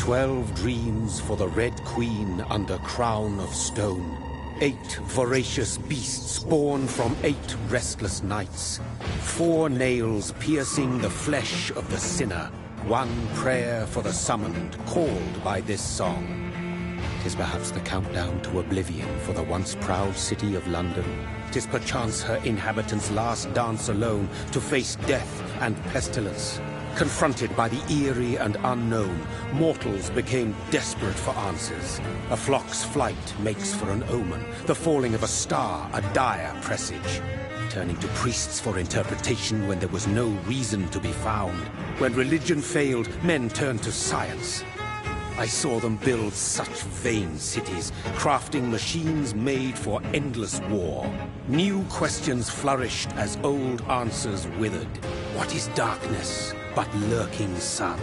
12 dreams for the Red Queen under crown of stone. 8 voracious beasts born from 8 restless nights. 4 nails piercing the flesh of the sinner. 1 prayer for the summoned, called by this song. 'Tis perhaps the countdown to oblivion for the once proud city of London. 'Tis perchance her inhabitants' last dance alone to face death and pestilence. Confronted by the eerie and unknown, mortals became desperate for answers. A flock's flight makes for an omen, the falling of a star a dire presage. Turning to priests for interpretation when there was no reason to be found. When religion failed, men turned to science. I saw them build such vain cities, crafting machines made for endless war. New questions flourished as old answers withered. What is darkness but lurking sun?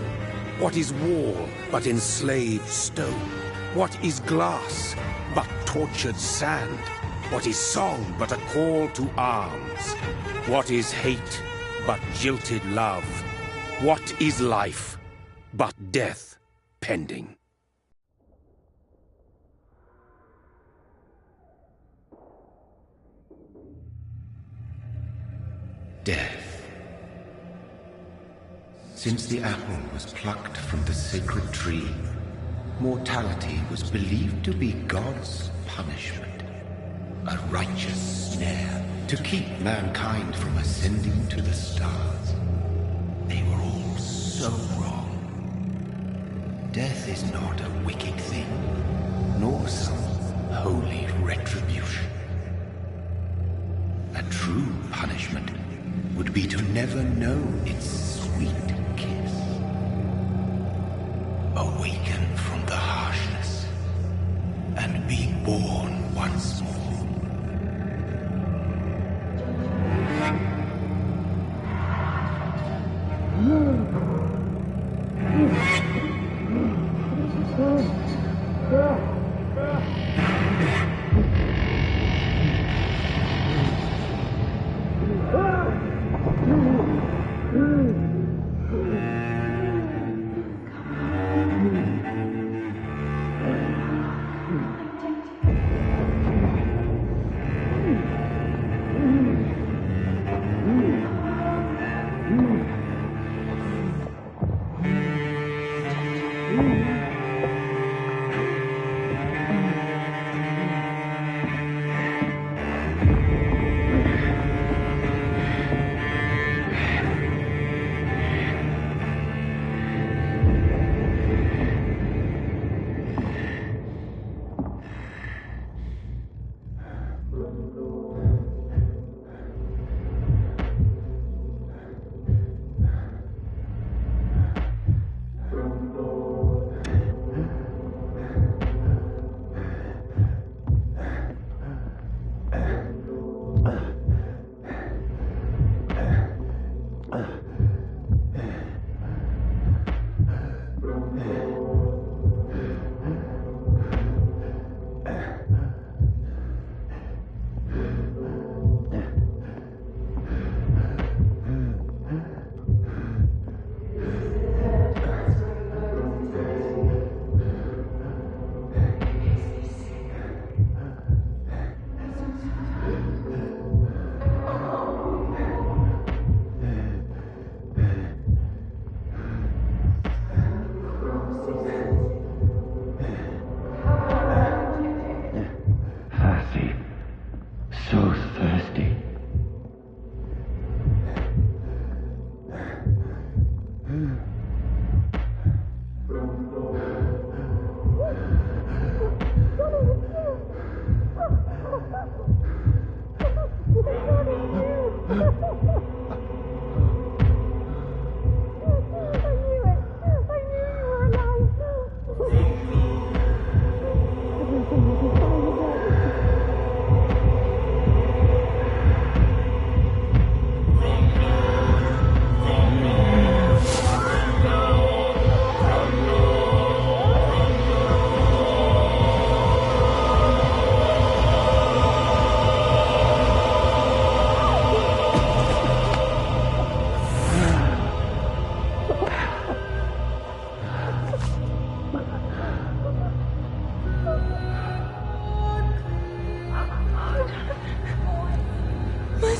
What is wall but enslaved stone? What is glass but tortured sand? What is song but a call to arms? What is hate but jilted love? What is life but death pending? Death. Since the apple was plucked from the sacred tree, mortality was believed to be God's punishment, a righteous snare to keep mankind from ascending to the stars. They were all so wrong. Death is not a wicked thing, nor some holy retribution. A true punishment would be to never know its sweet kiss. Awaken from the harshness and be born once more.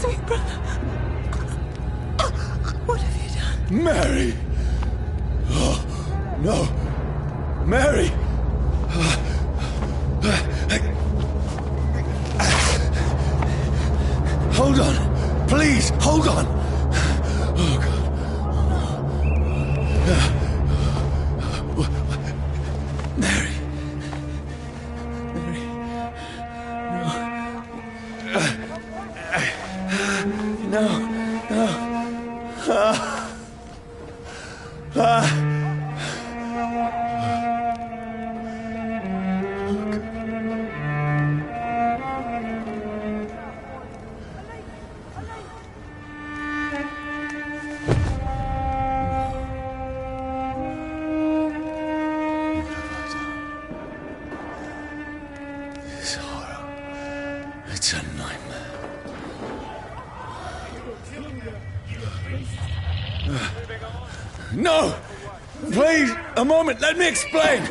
me, brother. What have you done? Mary! Oh, no! Mary! Hold on! Please, hold on! Oh, God. Mary. Mary. No. No. This horror. It's a nightmare. No! Please, a moment, let me explain!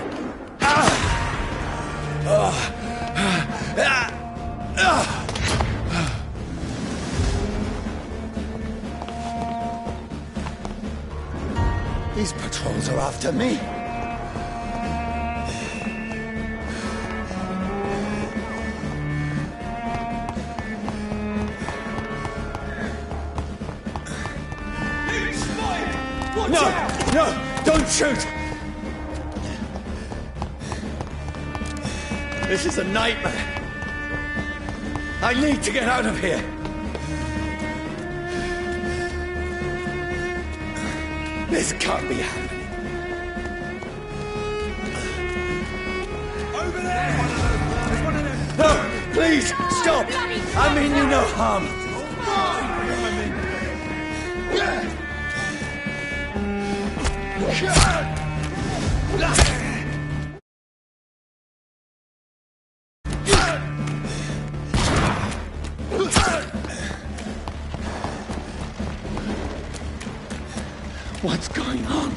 These patrols are after me. No! No! Don't shoot! This is a nightmare. I need to get out of here. This can't be happening. Over there! There's one of them. No! Please! Stop! I mean you no harm. What's going on?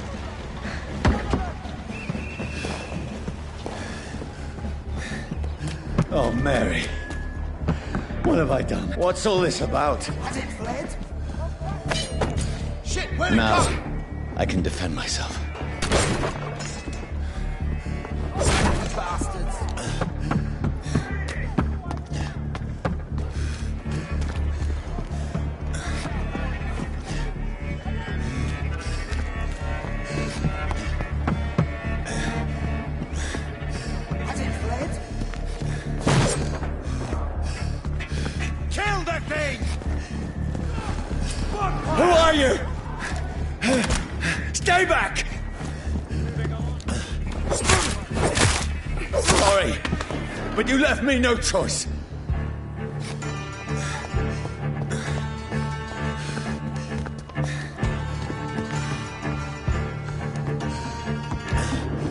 Oh, Mary. What have I done? What's all this about? Has it fled? Shit, where'd it Now, go? I can defend myself. Bastards. Has it fled? Kill the thing! Who are you? Stay back! Sorry, but you left me no choice.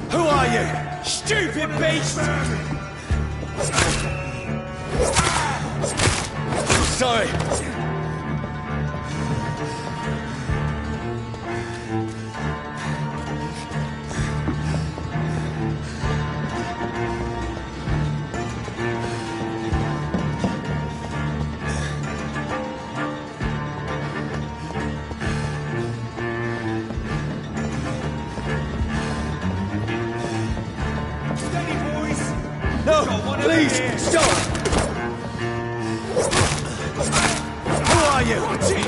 Who are you? Stupid beast! Sorry. No, please, stop! Who are you? What's it?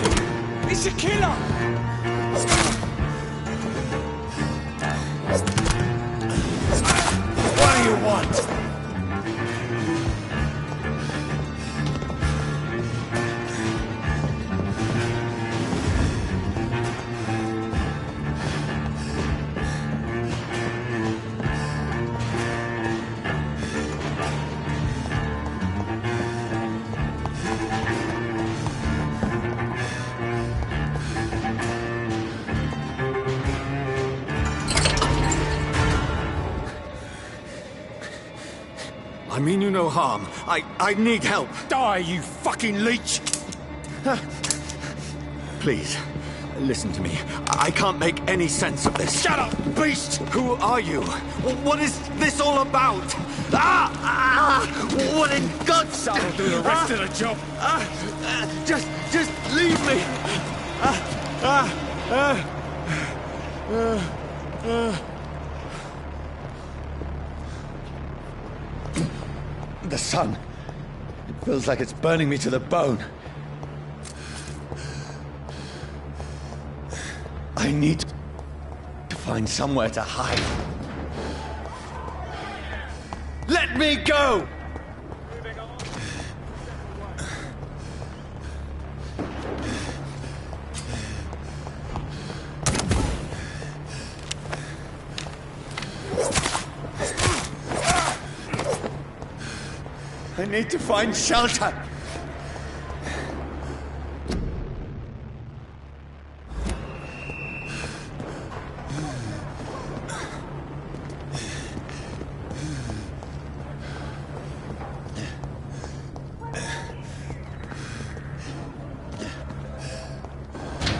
It's a killer! What do you want? I mean you no harm. I need help. Die, you fucking leech! Please, listen to me. I can't make any sense of this. Shut up, beast! Who are you? What is this all about? What in God's... That'll do the rest of the job. Just The sun. It feels like it's burning me to the bone. I need to find somewhere to hide. Let me go! I need to find shelter.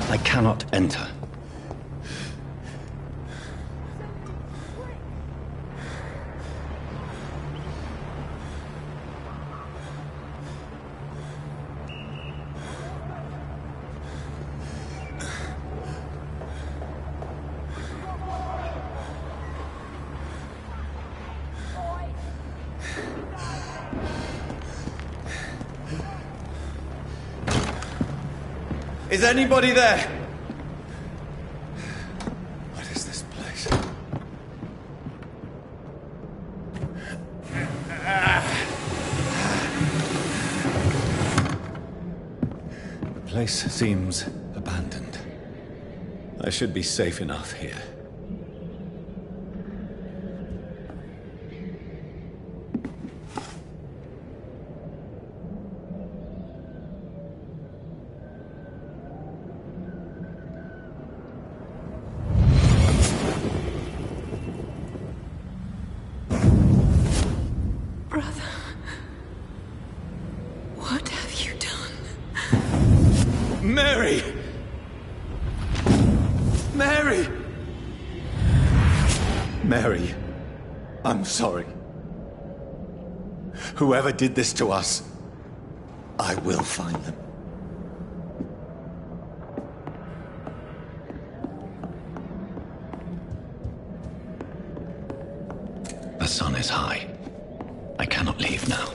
I cannot enter. Is anybody there? What is this place? The place seems abandoned. I should be safe enough here. Mary! Mary! Mary, I'm sorry. Whoever did this to us, I will find them. The sun is high. I cannot leave now.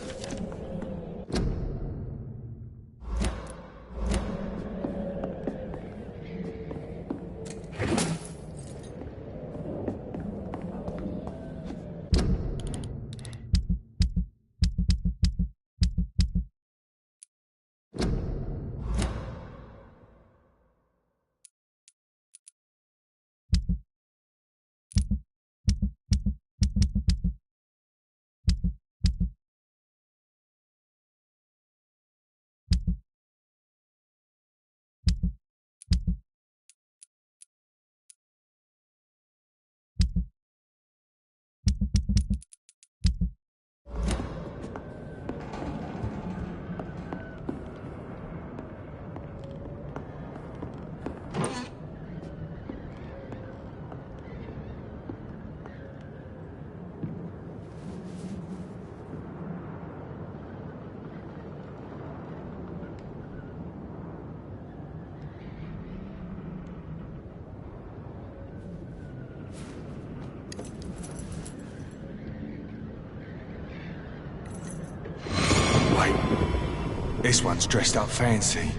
This one's dressed up fancy.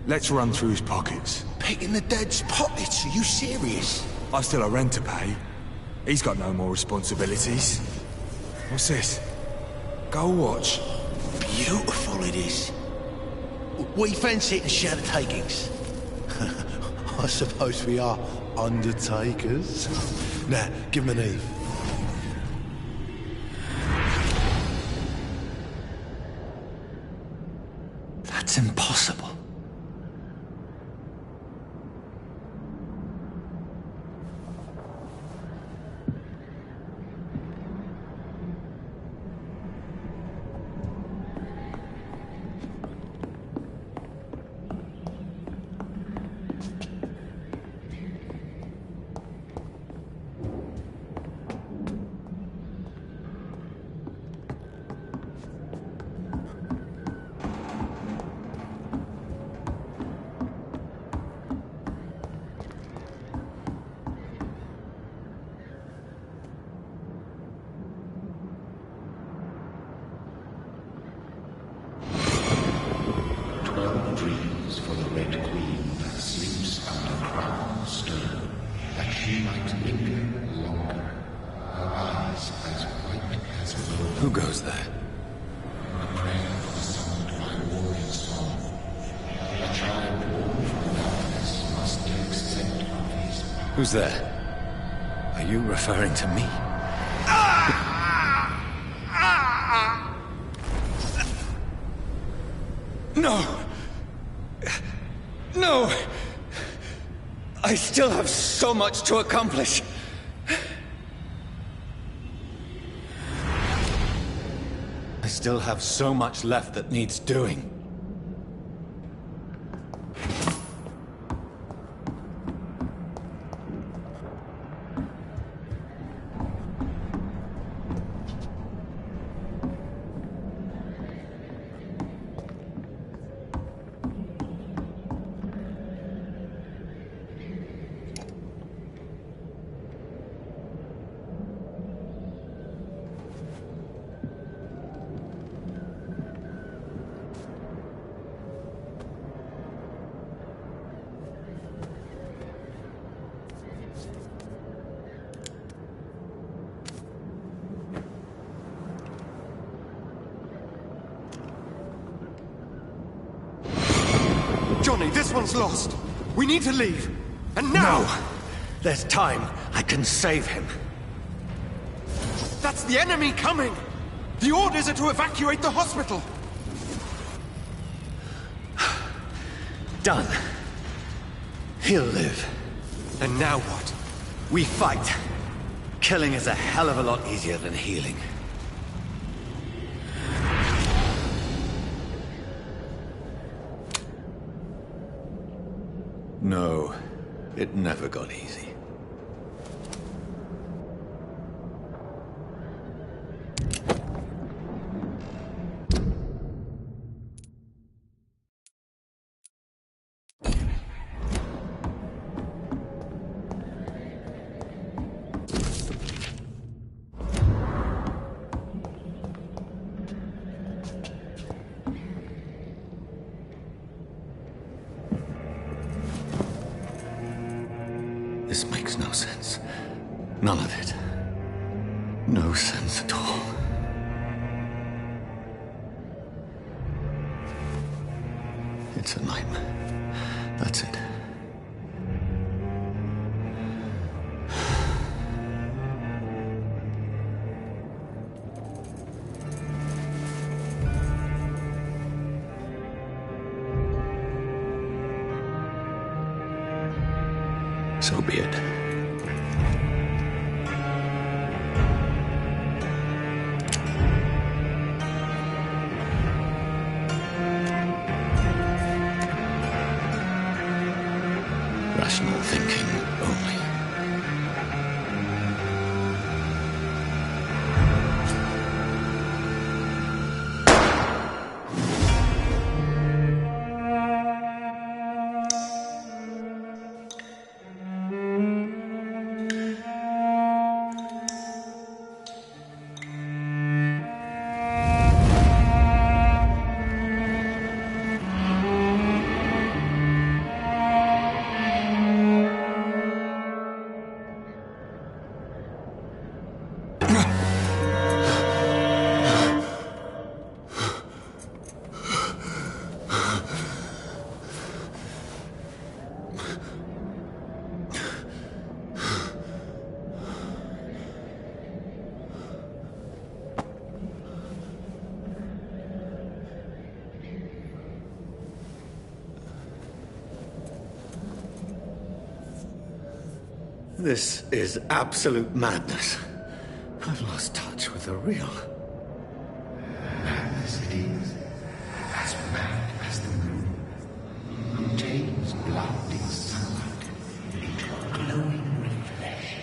Let's run through his pockets. Picking the dead's pockets? Are you serious? I've still a rent to pay. He's got no more responsibilities. What's this? Gold watch. Beautiful it is. We fancy it and share the takings. I suppose we are undertakers. Now, give him an Eve. That's impossible. No dreams for the Red Queen that sleeps under crown of stone, that she might linger longer, her eyes as white as gold. Who goes there? A prayer for summoned by warrior song. A child born from darkness must take scent of his power. Who's there? Are you referring to me? No! No! I still have so much to accomplish! I still have so much left that needs doing. Johnny, this one's lost. We need to leave. And now! No! There's time. I can save him. That's the enemy coming! The orders are to evacuate the hospital! Done. He'll live. And now what? We fight. Killing is a hell of a lot easier than healing. No, it never got easy. This makes no sense. None of it. No sense at all. It's a nightmare. That's it. So be it. Rational thinking only. This is absolute madness. I've lost touch with the real. Madness it is, as mad as the moon, who takes blinding sunlight into a glowing reflection.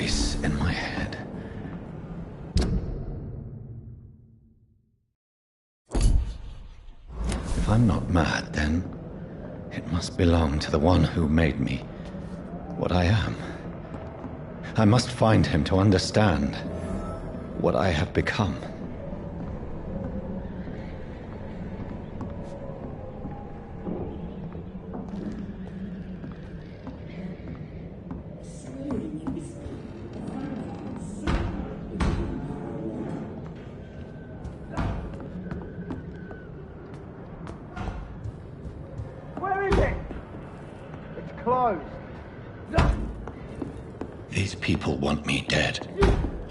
voice in my head. If I'm not mad, then it must belong to the one who made me what I am. I must find him to understand what I have become. Where is it? It's closed. These people want me dead.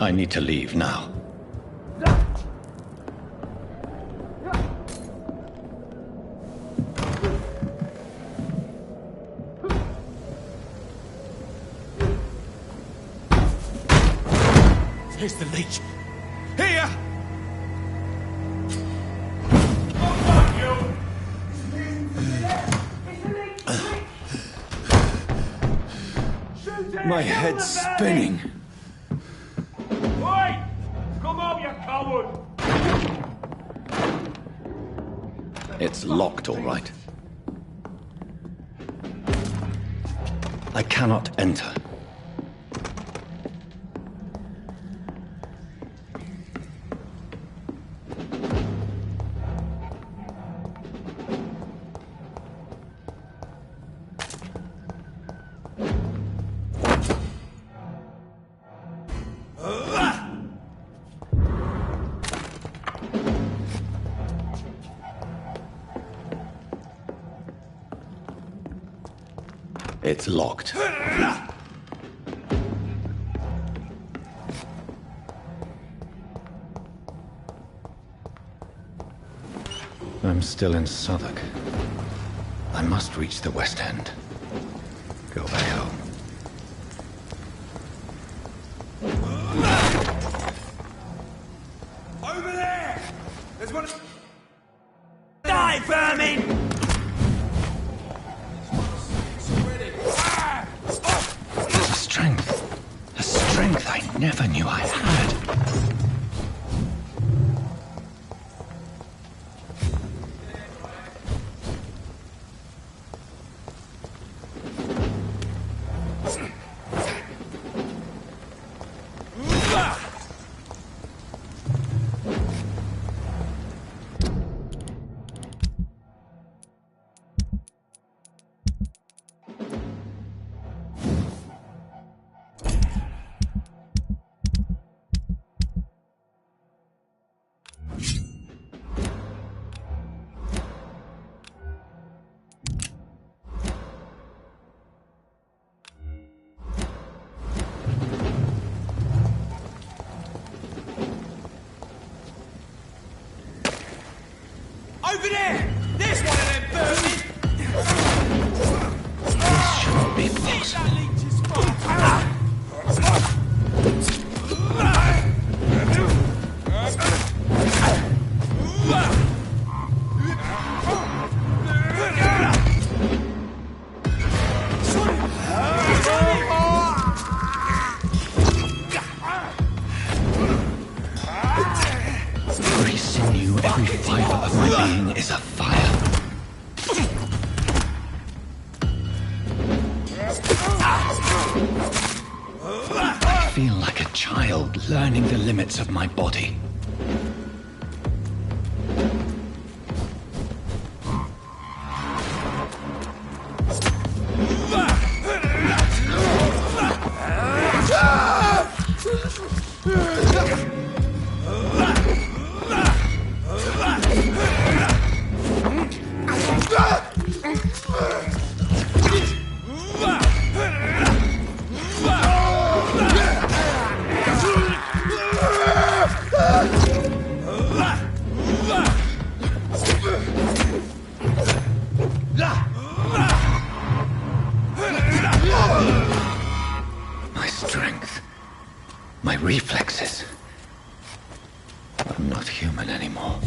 I need to leave now. Here's the leech. Here! My head's spinning. Oi! Come out, you coward! It's locked, all right. I cannot enter. It's locked. I'm still in Southwark. I must reach the West End. Go back home. Over there! There's one... Die, vermin! A strength I never knew I had. Over there! There's one of them vermin! This shouldn't be possible. That leech is full! Every sinew, every fiber of my being is afire. I feel like a child learning the limits of my body. My strength, my reflexes. I'm not human anymore.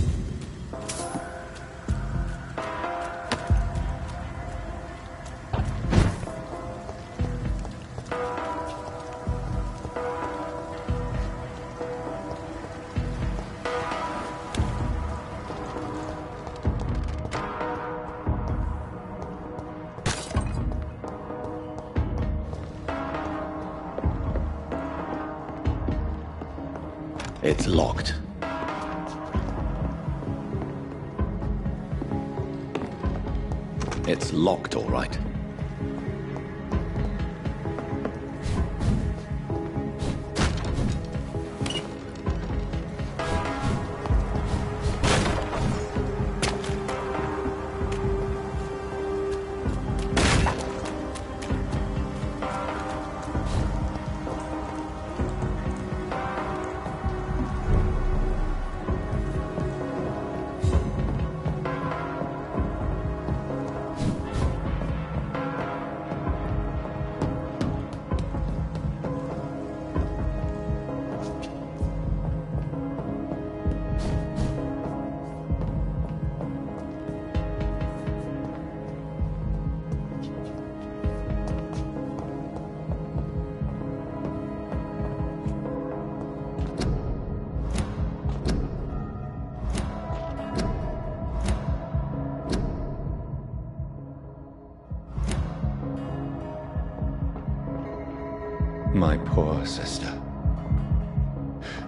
It's locked. It's locked, all right. My poor sister.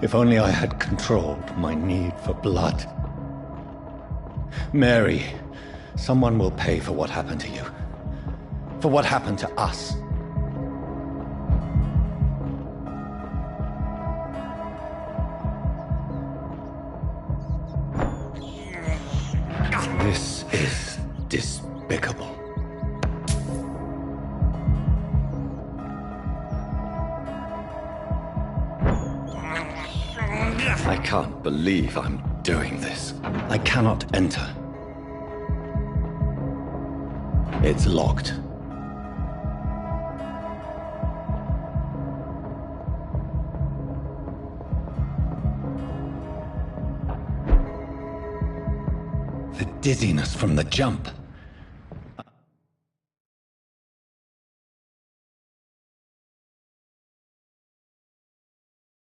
If only I had controlled my need for blood. Mary, someone will pay for what happened to you. For what happened to us. This is despicable. I can't believe I'm doing this. I cannot enter. It's locked. The dizziness from the jump.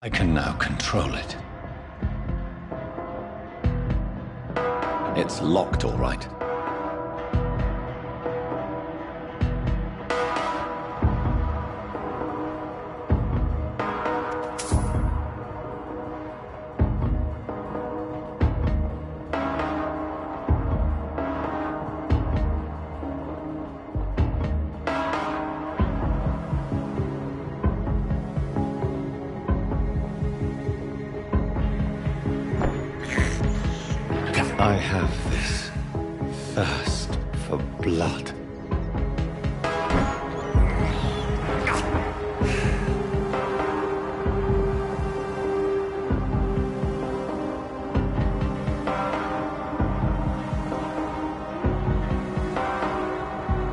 I can now control it. It's locked, all right. I have this thirst for blood.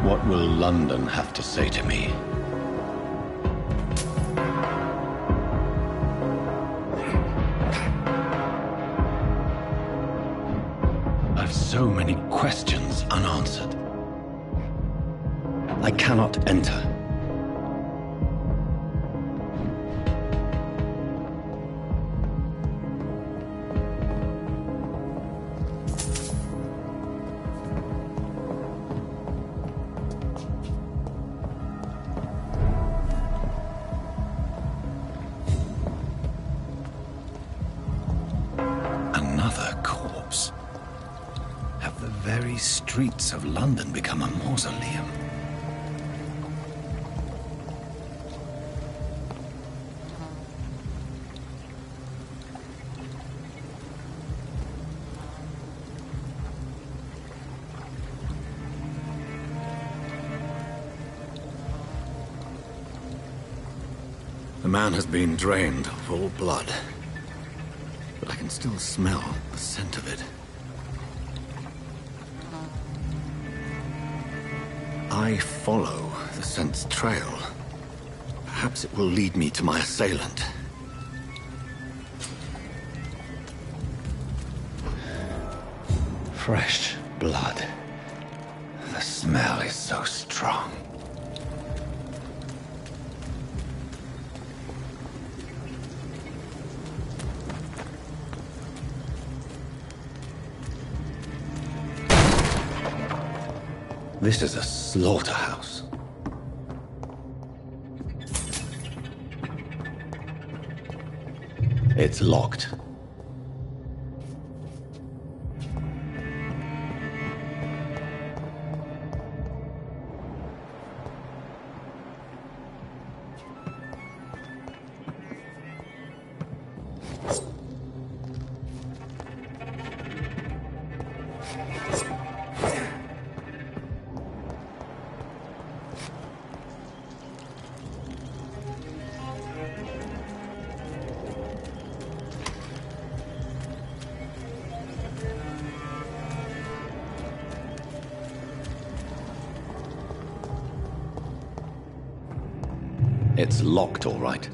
What will London have to say to me? I've so many questions unanswered. I cannot enter. Another corpse. Have the very streets of London become a mausoleum? The man has been drained of all blood, but I can still smell the scent of it. I follow the scent's trail. Perhaps it will lead me to my assailant. Fresh blood. The smell is so strong. This is a slaughterhouse. It's locked. It's locked, all right.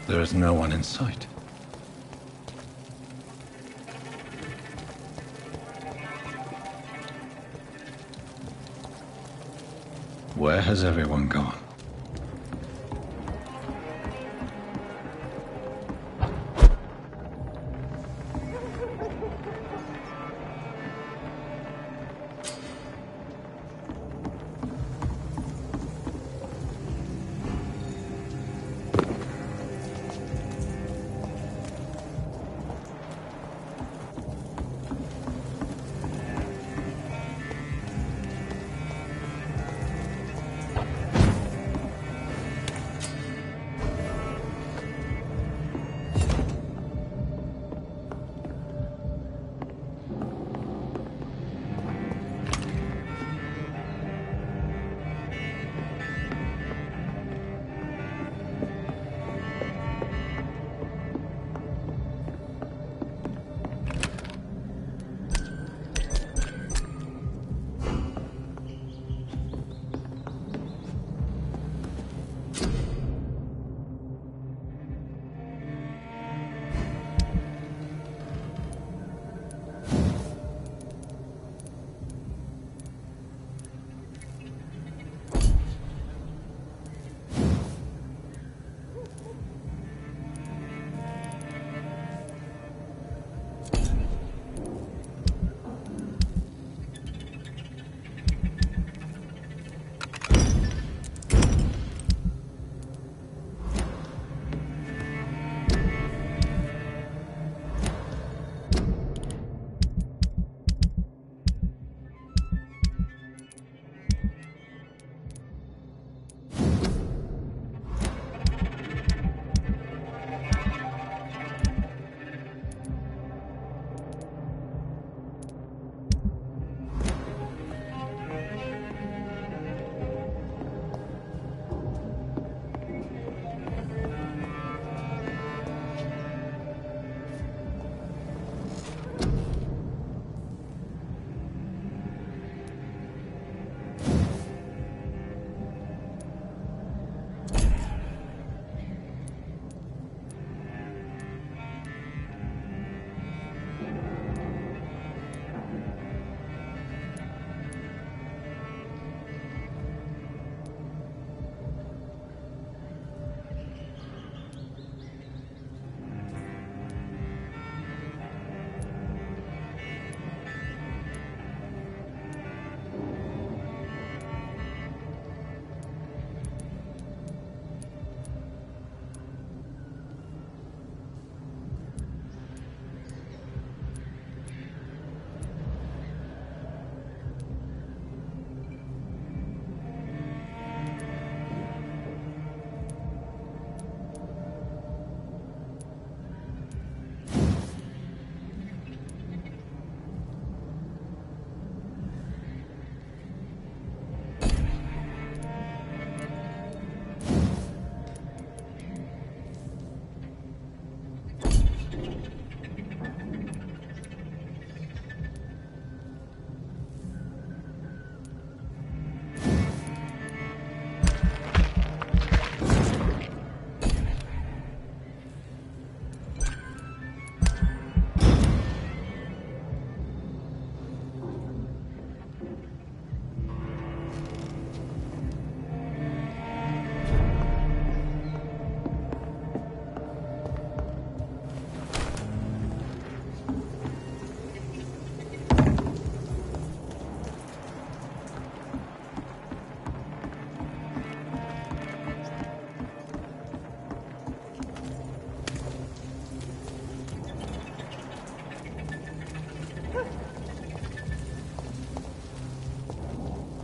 There is no one in sight. Where has everyone gone?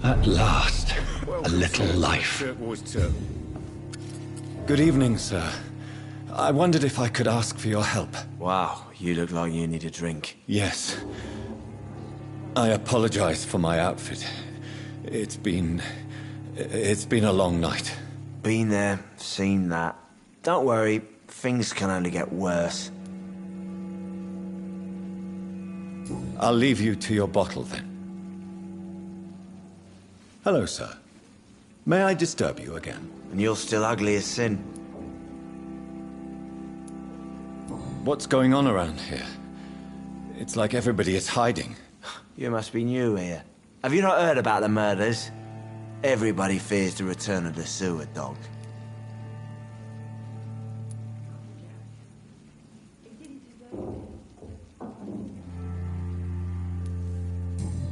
At last, a little life. Good evening, sir. I wondered if I could ask for your help. Wow, you look like you need a drink. Yes. I apologize for my outfit. It's been a long night. Been there, seen that. Don't worry, things can only get worse. I'll leave you to your bottle then. Hello, sir. May I disturb you again? And you're still ugly as sin. What's going on around here? It's like everybody is hiding. You must be new here. Have you not heard about the murders? Everybody fears the return of the sewer dog.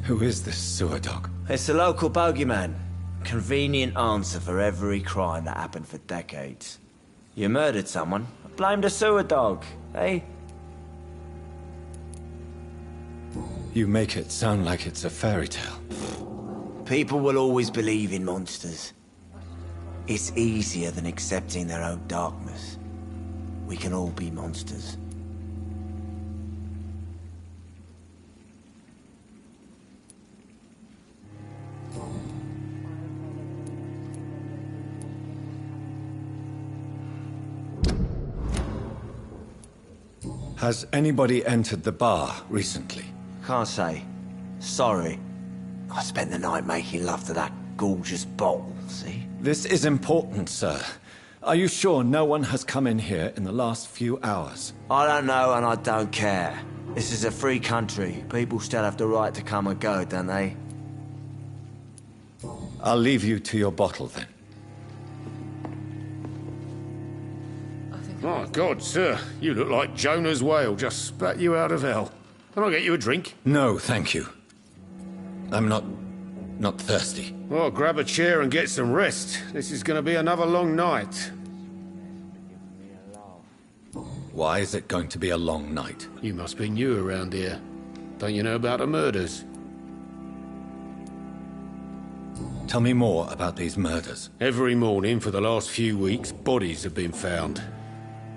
Who is this sewer dog? It's the local bogeyman. Convenient answer for every crime that happened for decades. You murdered someone, blame the sewer dog, eh? You make it sound like it's a fairy tale. People will always believe in monsters. It's easier than accepting their own darkness. We can all be monsters. Has anybody entered the bar recently? Can't say. Sorry. I spent the night making love to that gorgeous bottle, see? This is important, sir. Are you sure no one has come in here in the last few hours? I don't know and I don't care. This is a free country. People still have the right to come and go, don't they? I'll leave you to your bottle then. My God, sir, you look like Jonah's whale just spat you out of hell. Can I get you a drink? No, thank you. I'm not thirsty. Well, grab a chair and get some rest. This is going to be another long night. Why is it going to be a long night? You must be new around here. Don't you know about the murders? Tell me more about these murders. Every morning for the last few weeks, bodies have been found.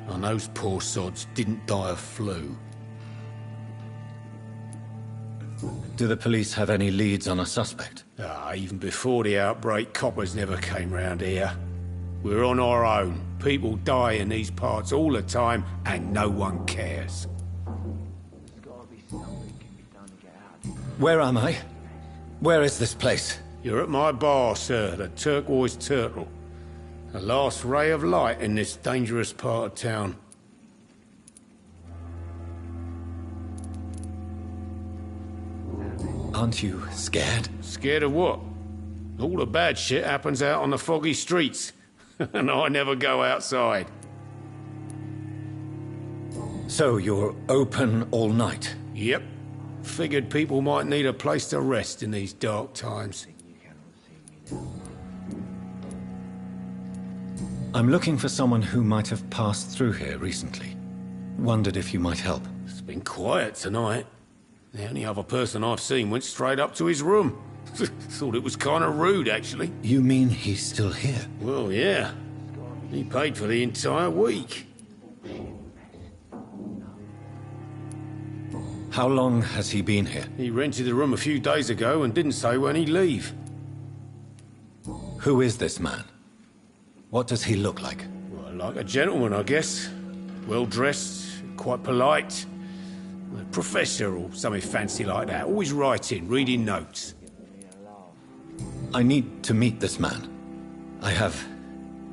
And those poor sods didn't die of flu. Do the police have any leads on a suspect? Even before the outbreak, coppers never came round here. We're on our own. People die in these parts all the time, and no one cares. Where am I? Where is this place? You're at my bar, sir, the Turquoise Turtle. The last ray of light in this dangerous part of town. Aren't you scared? Scared of what? All the bad shit happens out on the foggy streets. And I never go outside. So you're open all night? Yep. Figured people might need a place to rest in these dark times. I'm looking for someone who might have passed through here recently. Wondered if you might help. It's been quiet tonight. The only other person I've seen went straight up to his room. Thought it was kind of rude, actually. You mean he's still here? Well, yeah. He paid for the entire week. How long has he been here? He rented the room a few days ago and didn't say when he'd leave. Who is this man? What does he look like? Well, like a gentleman, I guess. Well-dressed, quite polite. A professor or something fancy like that. Always writing, reading notes. I need to meet this man. I have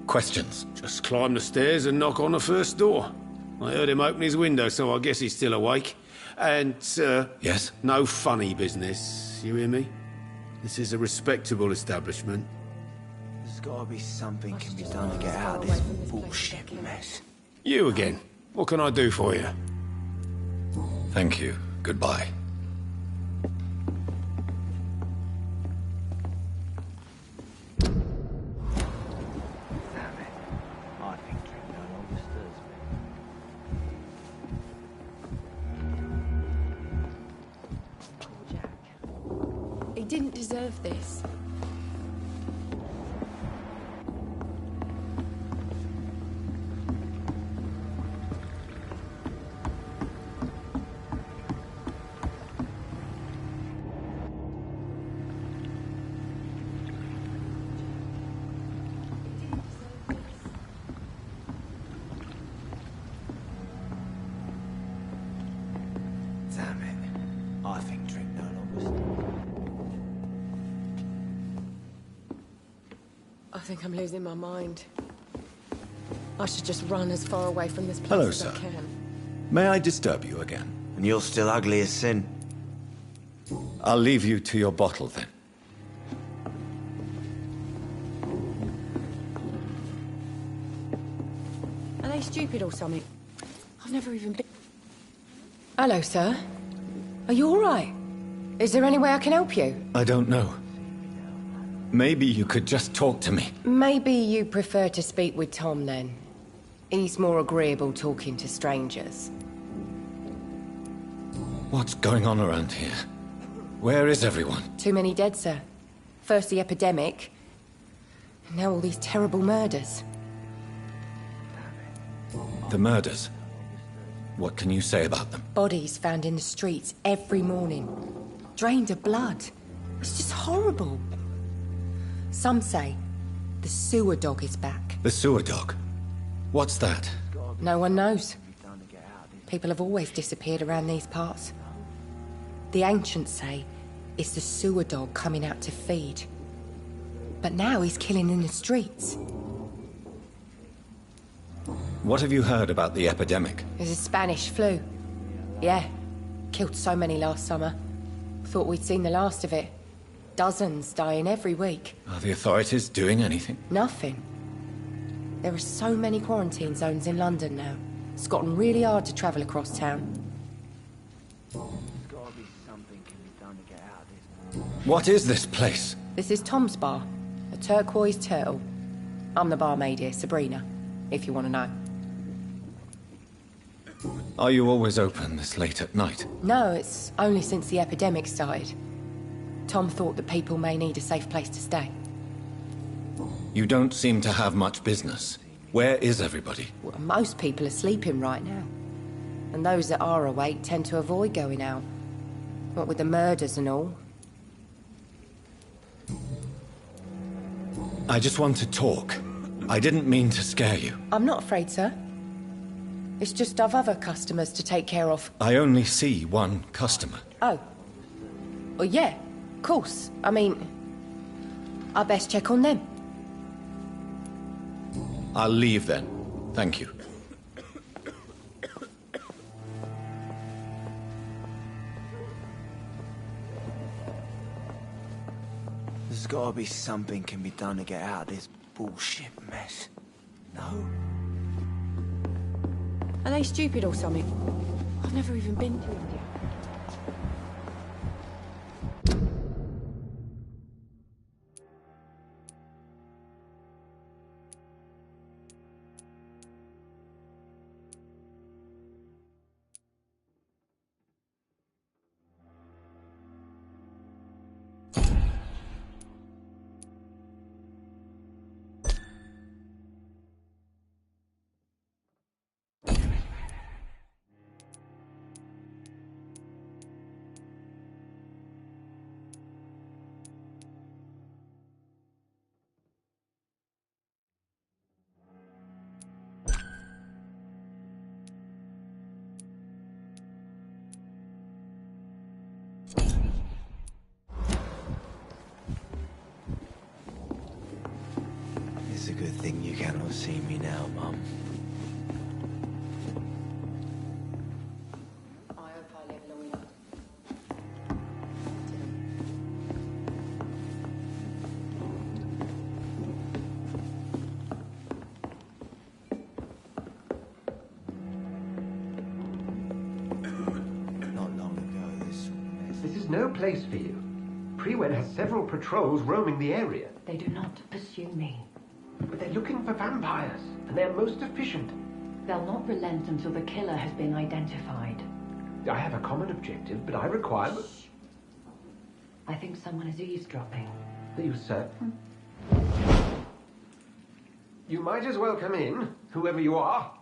questions. Just climb the stairs and knock on the first door. I heard him open his window, so I guess he's still awake. And, Yes? no funny business. You hear me? This is a respectable establishment. There's gotta be something can be done to get out of this bullshit mess. You again. What can I do for you? Thank you. Goodbye. I think drink no longer stirs me. He didn't deserve this. think I'm losing my mind. I should just run as far away from this place Hello, as sir. I can. May I disturb you again? And you're still ugly as sin. I'll leave you to your bottle, then. Are they stupid or something? I've never even been... Hello, sir. Are you all right? Is there any way I can help you? I don't know. Maybe you could just talk to me. Maybe you prefer to speak with Tom, then. He's more agreeable talking to strangers. What's going on around here? Where is everyone? Too many dead, sir. First the epidemic, and now all these terrible murders. The murders. What can you say about them? Bodies found in the streets every morning. Drained of blood. It's just horrible. Some say the sewer dog is back. The sewer dog? What's that? No one knows. People have always disappeared around these parts. The ancients say it's the sewer dog coming out to feed. But now he's killing in the streets. What have you heard about the epidemic? There's a Spanish flu. Yeah. Killed so many last summer. Thought we'd seen the last of it. Dozens dying every week. Are the authorities doing anything? Nothing. There are so many quarantine zones in London now. It's gotten really hard to travel across town. What is this place? This is Tom's bar. A turquoise turtle. I'm the barmaid here, Sabrina, if you want to know. Are you always open this late at night? No, it's only since the epidemic started. Tom thought that people may need a safe place to stay. You don't seem to have much business. Where is everybody? Well, most people are sleeping right now. And those that are awake tend to avoid going out. What with the murders and all. I just want to talk. I didn't mean to scare you. I'm not afraid, sir. It's just I've other customers to take care of. I only see one customer. Oh. Well, yeah, of course. I mean, I best check on them. I'll leave then. Thank you. There's gotta be something can be done to get out of this bullshit mess. No? Are they stupid or something? I've never even been to India. It's a good thing you cannot see me now, Mum. I hope I live long enough. Not long ago, this sort of mess. This is no place for you. Prewen has several patrols roaming the area. They do not pursue me. But they're looking for vampires, and they're most efficient. They'll not relent until the killer has been identified. I have a common objective, but I require... I think someone is eavesdropping. Are you certain? You might as well come in, whoever you are.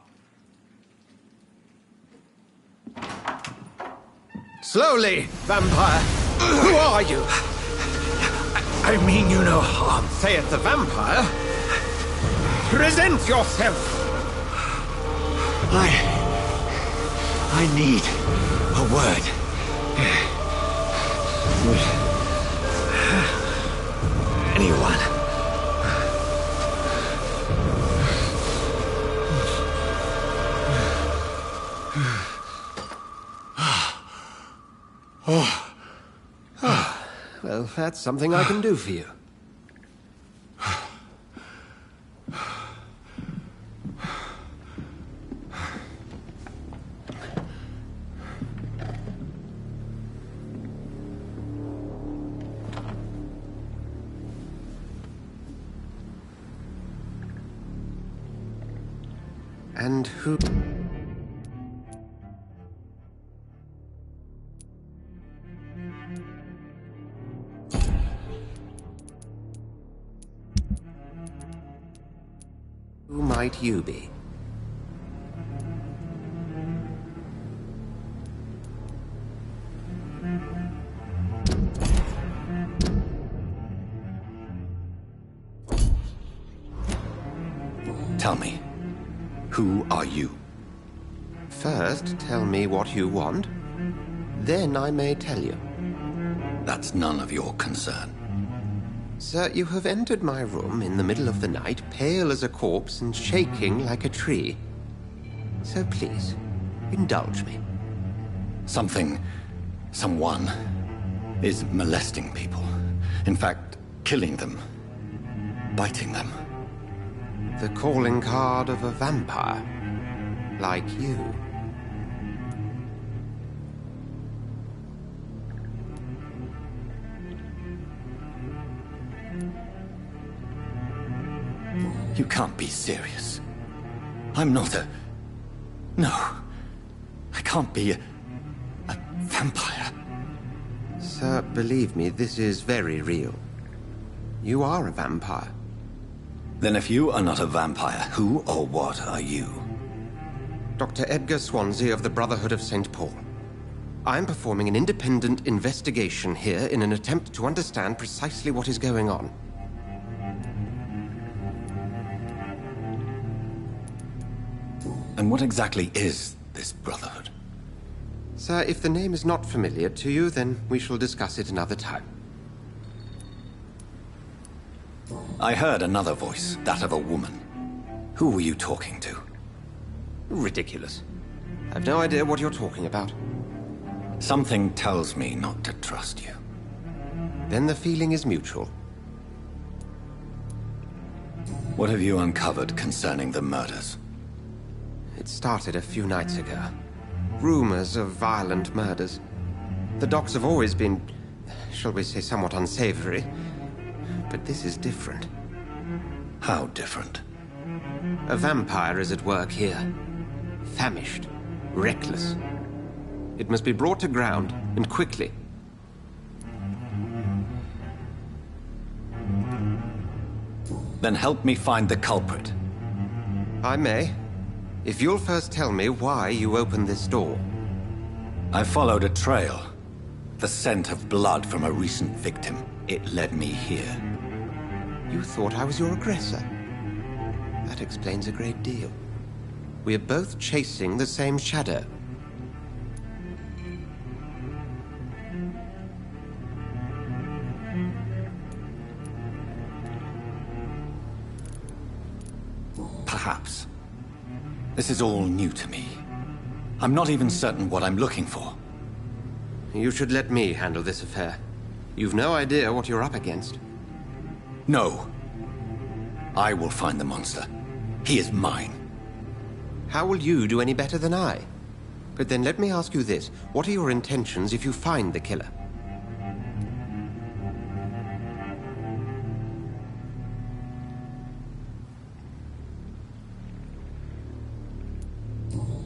Slowly, vampire! Who are you? I mean you no harm, saith the vampire. Present yourself! I need a word. Would anyone Well, that's something I can do for you. And who... Who might you be? Tell me, who are you? First, tell me what you want. Then I may tell you. That's none of your concern. Sir, you have entered my room in the middle of the night, pale as a corpse and shaking like a tree. So please, indulge me. Someone is molesting people. In fact, killing them. Biting them. The calling card of a vampire. Like you. You can't be serious. I'm not a... No. I can't be a vampire. Sir, believe me, this is very real. You are a vampire. Then if you are not a vampire, who or what are you? Dr. Edgar Swansea of the Brotherhood of St. Paul. I'm performing an independent investigation here in an attempt to understand precisely what is going on. And what exactly is this Brotherhood? Sir, if the name is not familiar to you, then we shall discuss it another time. I heard another voice, that of a woman. Who were you talking to? Ridiculous. I've no idea what you're talking about. Something tells me not to trust you. Then the feeling is mutual. What have you uncovered concerning the murders? It started a few nights ago. Rumors of violent murders. The docks have always been, shall we say, somewhat unsavory. But this is different. How different? A vampire is at work here. Famished. Reckless. It must be brought to ground, and quickly. Then help me find the culprit. I may. If you'll first tell me why you opened this door. I followed a trail. The scent of blood from a recent victim. It led me here. You thought I was your aggressor. That explains a great deal. We are both chasing the same shadow. Perhaps. This is all new to me. I'm not even certain what I'm looking for. You should let me handle this affair. You've no idea what you're up against. No. I will find the monster. He is mine. How will you do any better than I? But then let me ask you this. What are your intentions if you find the killer?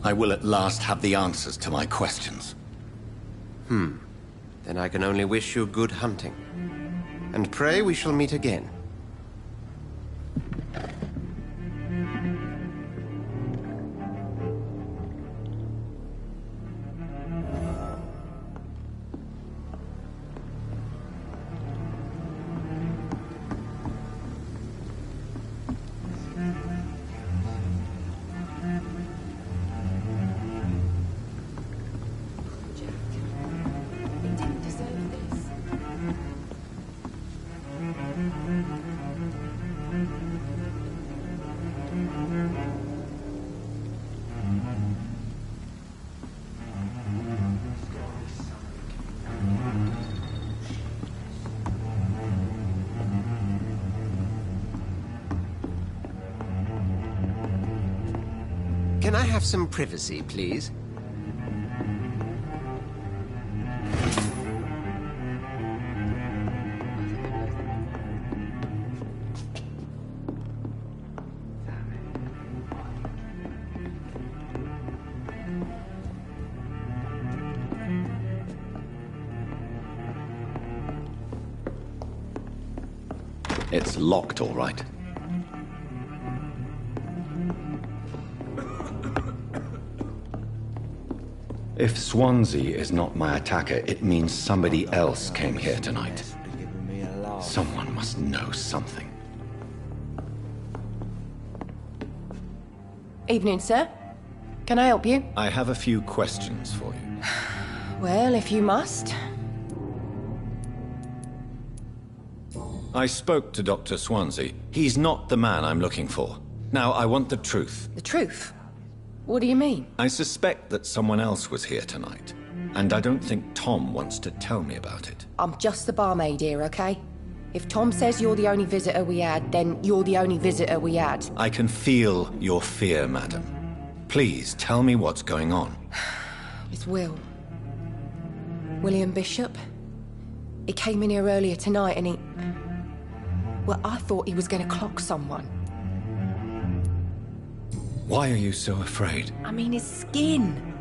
I will at last have the answers to my questions. Then I can only wish you good hunting. And pray we shall meet again. He didn't deserve this. Can I have some privacy, please? It's locked, all right. If Swansea is not my attacker, it means somebody else came here tonight. Someone must know something. Evening, sir. Can I help you? I have a few questions for you. Well, if you must. I spoke to Dr. Swansea. He's not the man I'm looking for. Now, I want the truth. The truth? What do you mean? I suspect that someone else was here tonight, and I don't think Tom wants to tell me about it. I'm just the barmaid here, okay? If Tom says you're the only visitor we had, then you're the only visitor we had. I can feel your fear, madam. Please, tell me what's going on. It's Will. William Bishop. He came in here earlier tonight and he... Well, I thought he was going to clock someone. Why are you so afraid? I mean, his skin.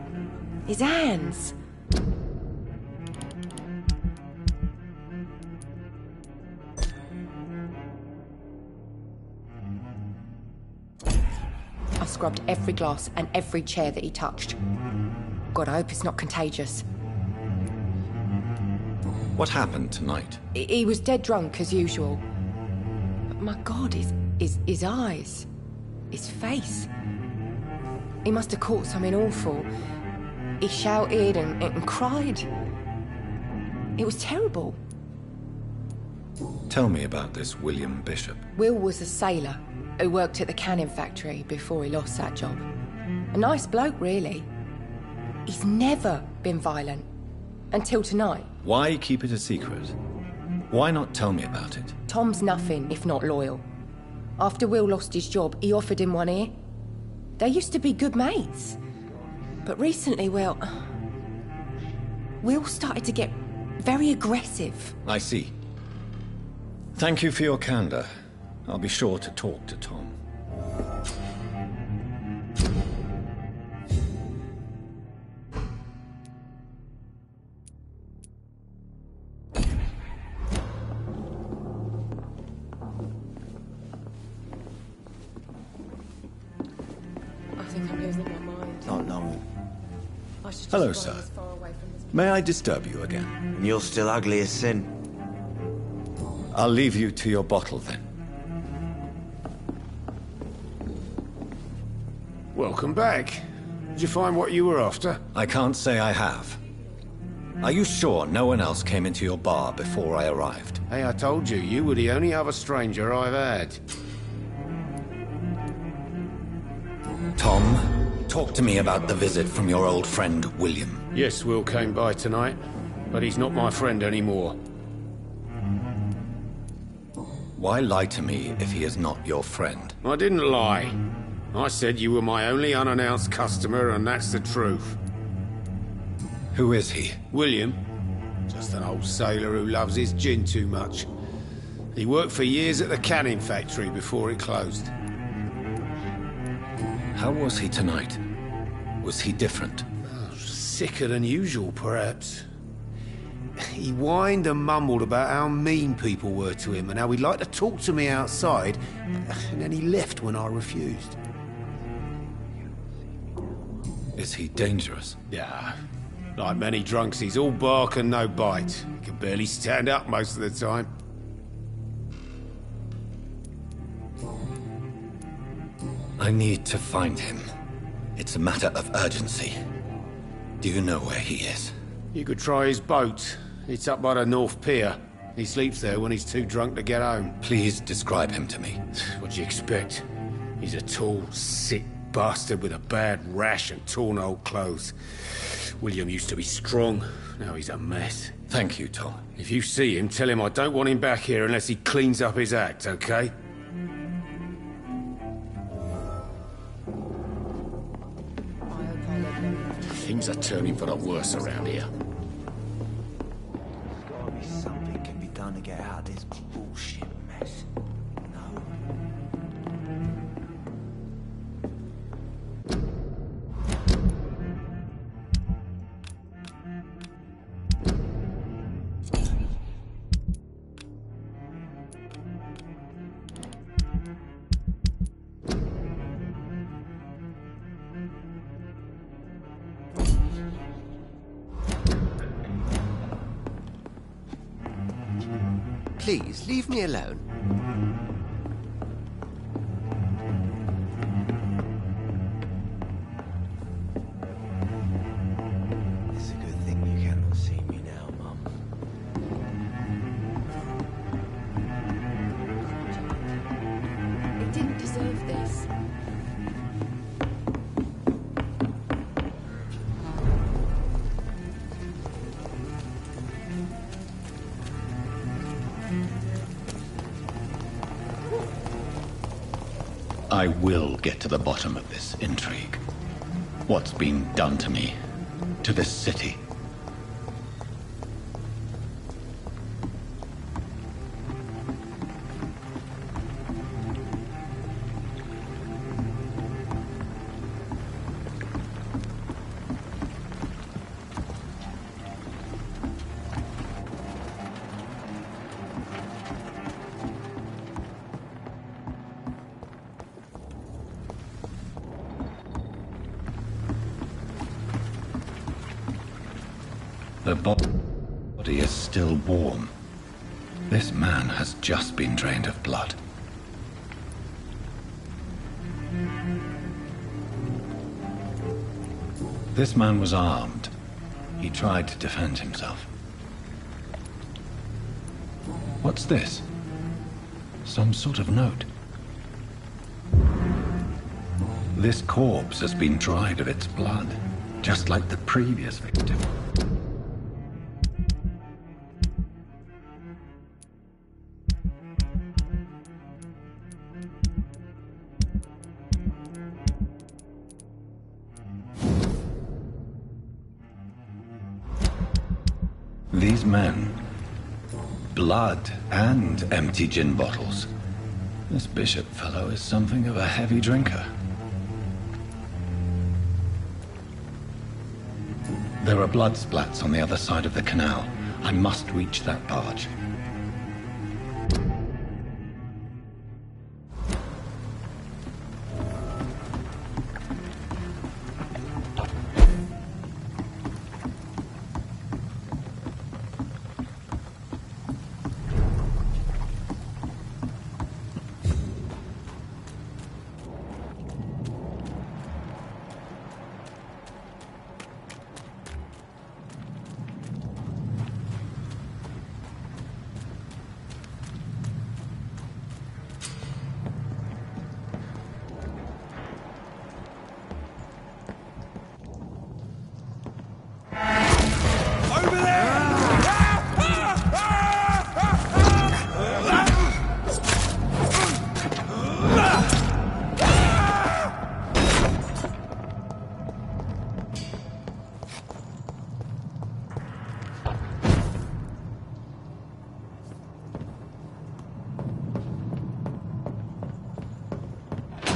His hands. I scrubbed every glass and every chair that he touched. God, I hope it's not contagious. What happened tonight? He was dead drunk, as usual. But my God, his eyes. His face. He must have caught something awful. He shouted and cried. It was terrible. Tell me about this William Bishop. Will was a sailor who worked at the canning factory before he lost that job. A nice bloke, really. He's never been violent. Until tonight. Why keep it a secret? Why not tell me about it? Tom's nothing if not loyal. After Will lost his job, he offered him one ear. They used to be good mates. But recently, well... Will started to get very aggressive. I see. Thank you for your candor. I'll be sure to talk to Tom. Hello, sir. May I disturb you again? And you're still ugly as sin. I'll leave you to your bottle, then. Welcome back. Did you find what you were after? I can't say I have. Are you sure no one else came into your bar before I arrived? Hey, I told you, you were the only other stranger I've had. Tom, talk to me about the visit from your old friend, William. Yes, Will came by tonight, but he's not my friend anymore. Why lie to me if he is not your friend? I didn't lie. I said you were my only unannounced customer, and that's the truth. Who is he? William. Just an old sailor who loves his gin too much. He worked for years at the canning factory before it closed. How was he tonight? Was he different? Sicker than usual, perhaps. He whined and mumbled about how mean people were to him and how he'd like to talk to me outside, and then he left when I refused. Is he dangerous? Yeah. Like many drunks, he's all bark and no bite. He can barely stand up most of the time. I need to find him. It's a matter of urgency. Do you know where he is? You could try his boat. It's up by the North Pier. He sleeps there when he's too drunk to get home. Please describe him to me. What'd you expect? He's a tall, sick bastard with a bad rash and torn old clothes. William used to be strong. Now he's a mess. Thank you, Tom. If you see him, tell him I don't want him back here unless he cleans up his act, okay? Things are turning for the worse around here. There's gotta be something can be done to get out of this bullshit mess. No. Please, leave me alone. It's a good thing you cannot see me now, Mum. It didn't deserve this. I will get to the bottom of this intrigue. What's been done to me, to this city. The body is still warm. This man has just been drained of blood. This man was armed. He tried to defend himself. What's this? Some sort of note. This corpse has been dried of its blood, just like the previous victim. These men, blood and empty gin bottles. This bishop fellow is something of a heavy drinker. There are blood splats on the other side of the canal. I must reach that barge.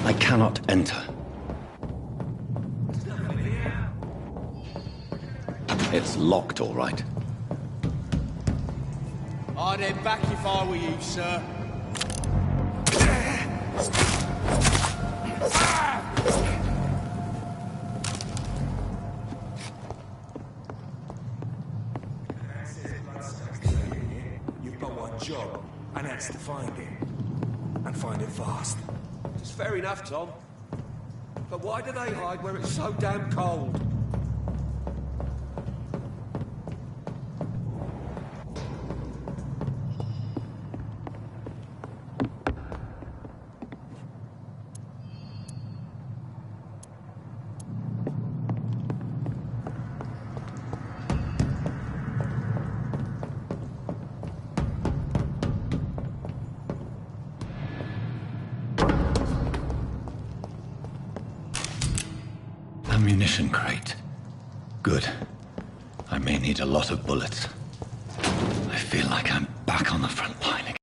I cannot enter. It's locked, all right. I'd head back if I were you, sir. You've got one job, and that's to find it. And find it fast. It's fair enough, Tom. But why do they hide where it's so damn cold? Ammunition crate. Good. I may need a lot of bullets. I feel like I'm back on the front line again.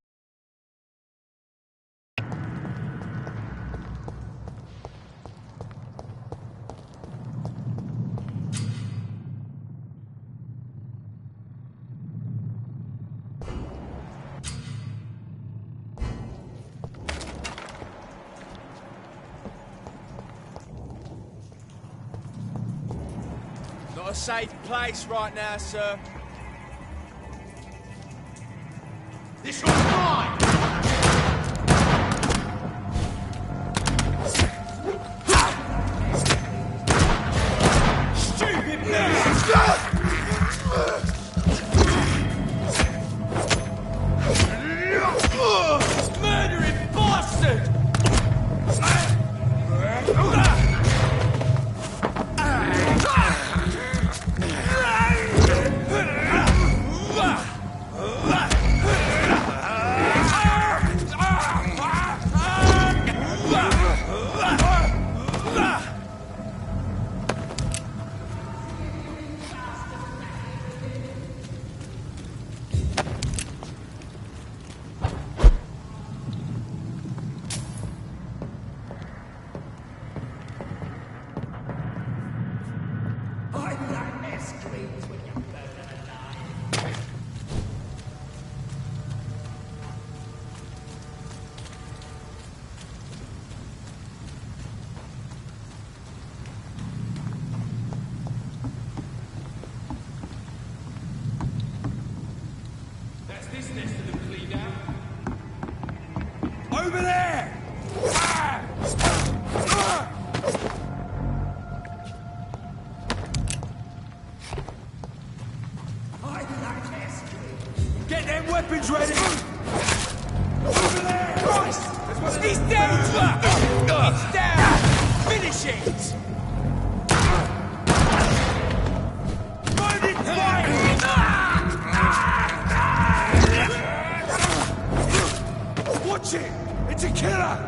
Not a safe place right now, sir. This one's mine! Stupid man! Murdering bastard! Over there! Get them weapons ready! Over there! Christ! He's dead! It's down! Finish it! Find it fire! Watch it! It's a killer!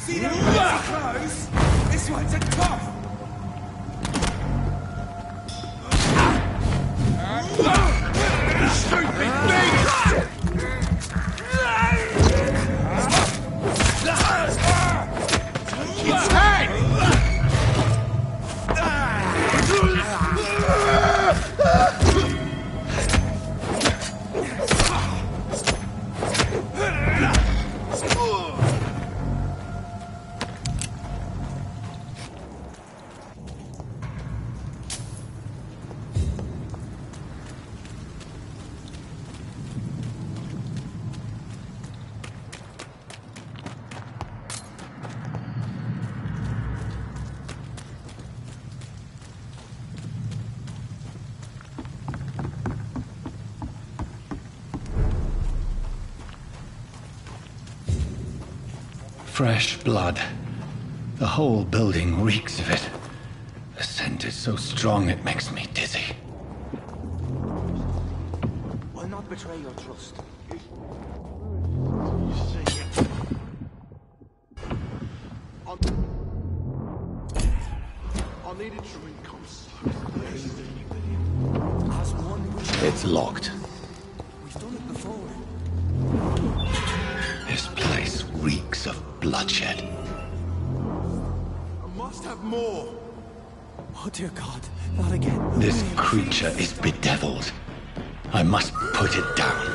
See them fancy clothes? This one's a tough. Stupid thing! Its head! Fresh blood. The whole building reeks of it. The scent is so strong it makes me dizzy. Why not betray your trust? I needed to reconcile. It's locked. We've done it before. This place reeks of bloodshed. I must have more. Oh dear God, not again. This creature is bedeviled. I must put it down.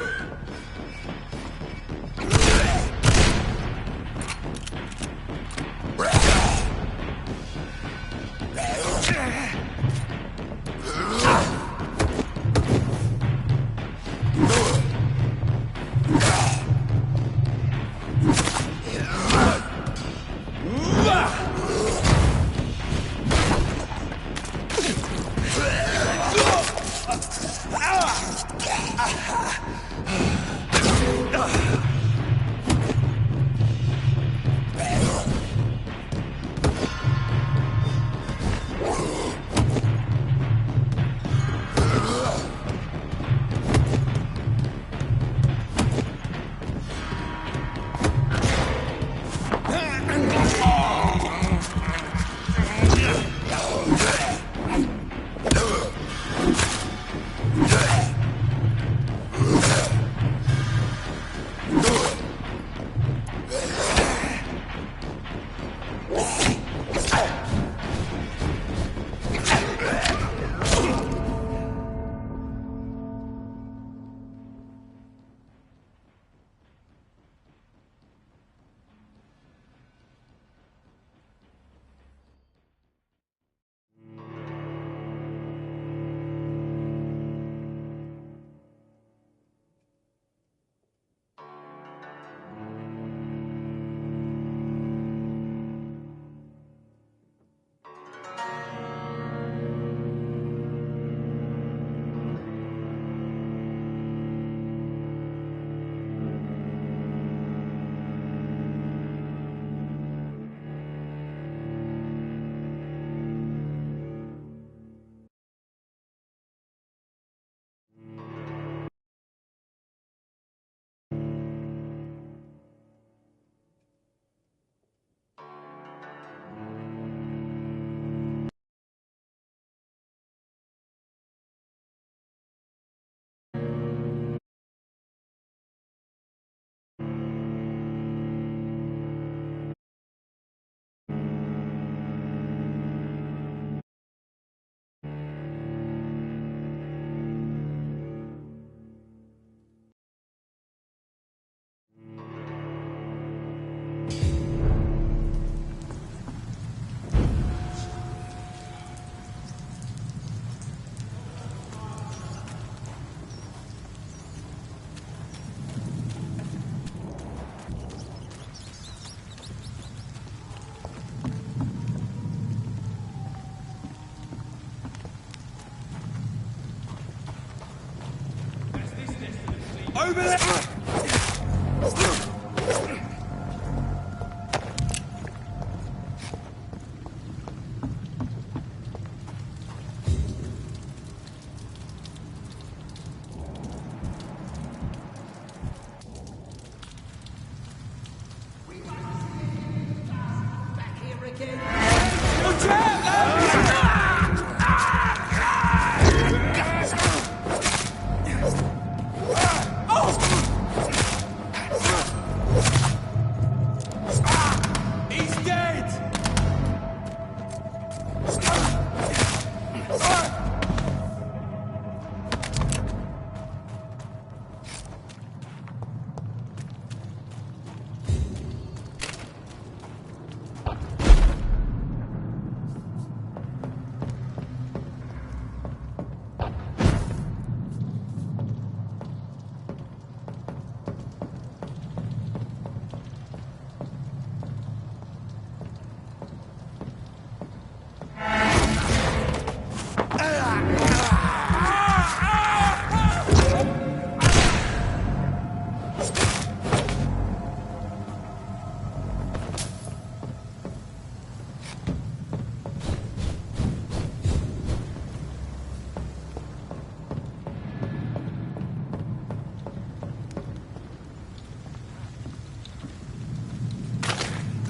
Over there!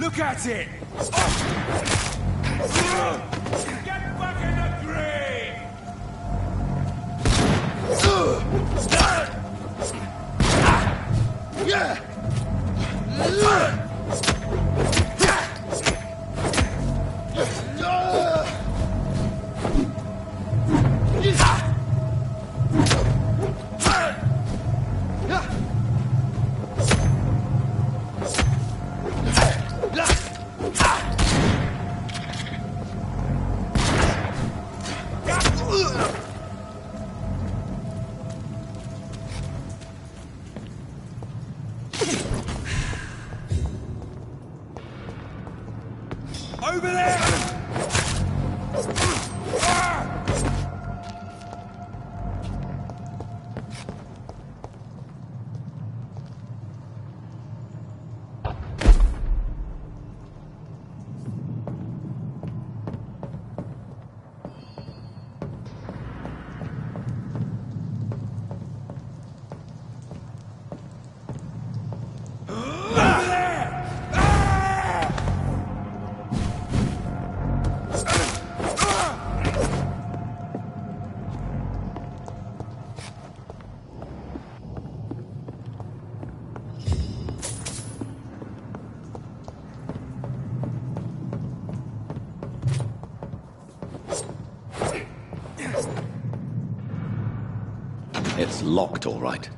Look at it! Get back in the grave! Over there! It's locked, all right.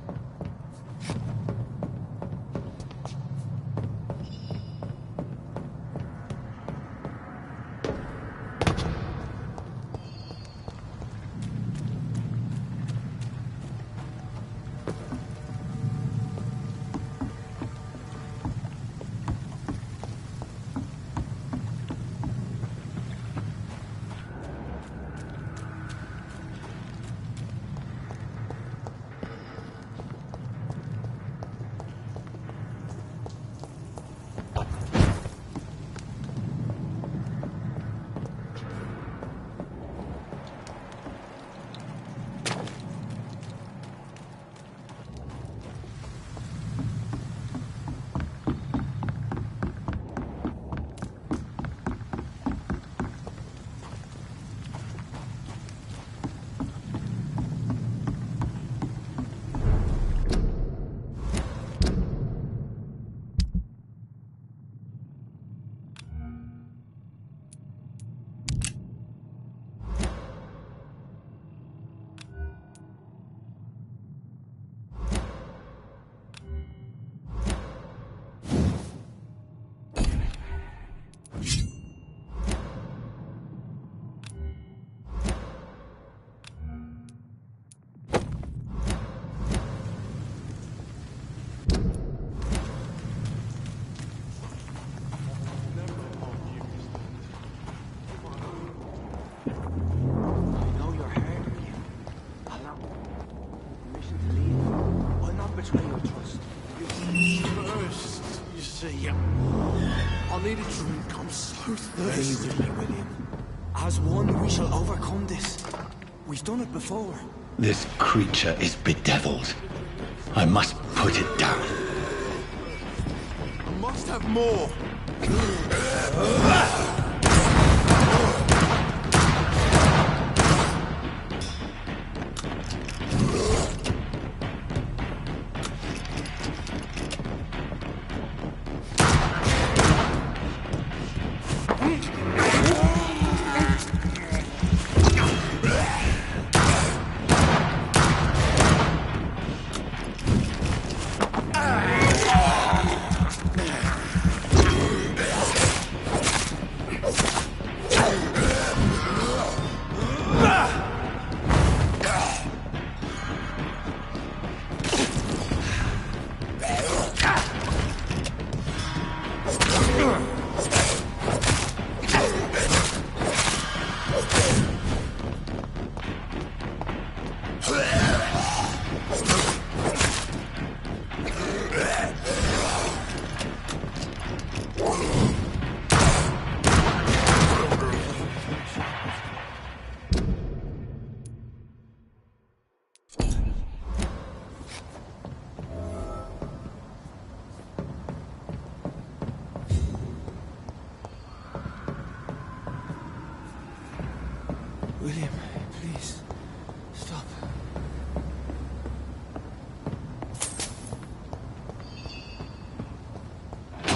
I need a drink. I'm so thirsty. Stay with me, William. As one, we shall overcome this. We've done it before. This creature is bedeviled. I must put it down. I must have more.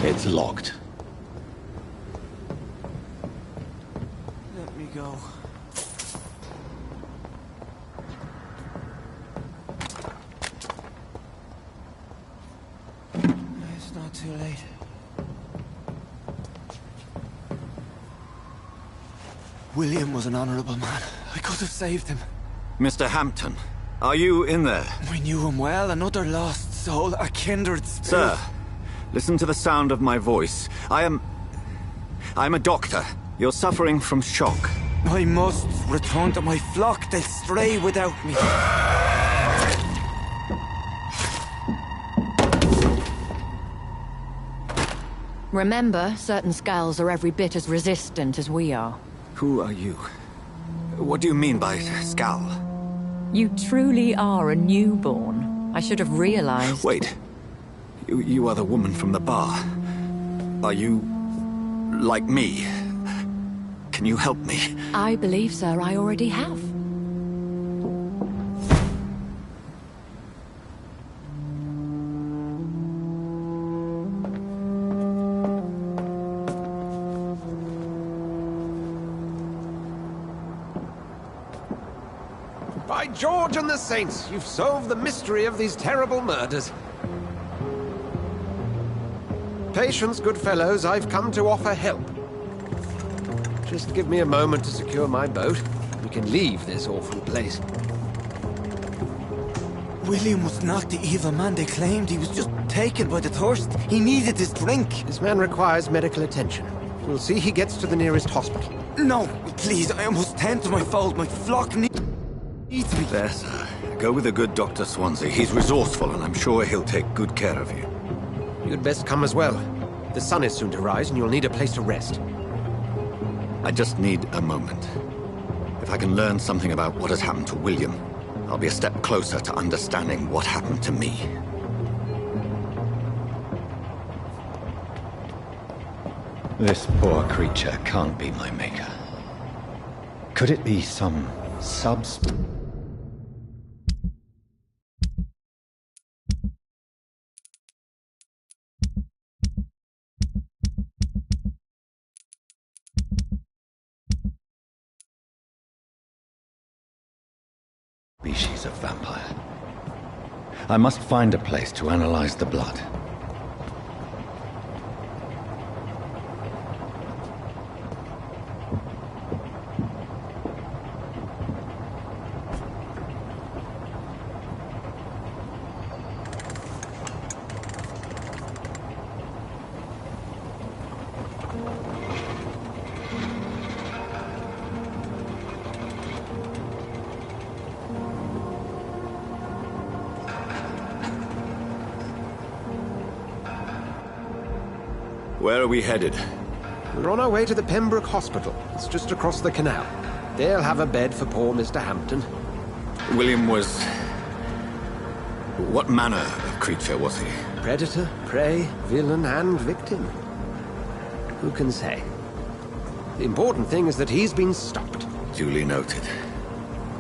It's locked. Let me go. It's not too late. William was an honorable man. I could have saved him. Mr. Hampton, are you in there? I knew him well, another lost soul, a kindred spirit. Sir, listen to the sound of my voice. I'm a doctor. You're suffering from shock. I must return to my flock. They'll stray without me. Remember, certain skulls are every bit as resistant as we are. Who are you? What do you mean by skull? You truly are a newborn. I should have realized. Wait. You are the woman from the bar. Are you... like me? Can you help me? I believe, sir, I already have. By George and the Saints, you've solved the mystery of these terrible murders. Patience, good fellows, I've come to offer help. Just give me a moment to secure my boat. We can leave this awful place. William was not the evil man they claimed. He was just taken by the thirst. He needed his drink. This man requires medical attention. We'll see he gets to the nearest hospital. No, please, I must tend to my fold. My flock needs me. There, sir. Go with the good Dr. Swansea. He's resourceful, and I'm sure he'll take good care of you. You'd best come as well. The sun is soon to rise, and you'll need a place to rest. I just need a moment. If I can learn something about what has happened to William, I'll be a step closer to understanding what happened to me. This poor creature can't be my maker. Could it be some substance? Species of vampire. I must find a place to analyze the blood. Where are we headed? We're on our way to the Pembroke Hospital. It's just across the canal. They'll have a bed for poor Mr. Hampton. William was... what manner of creature was he? Predator, prey, villain, and victim. Who can say? The important thing is that he's been stopped. Duly noted.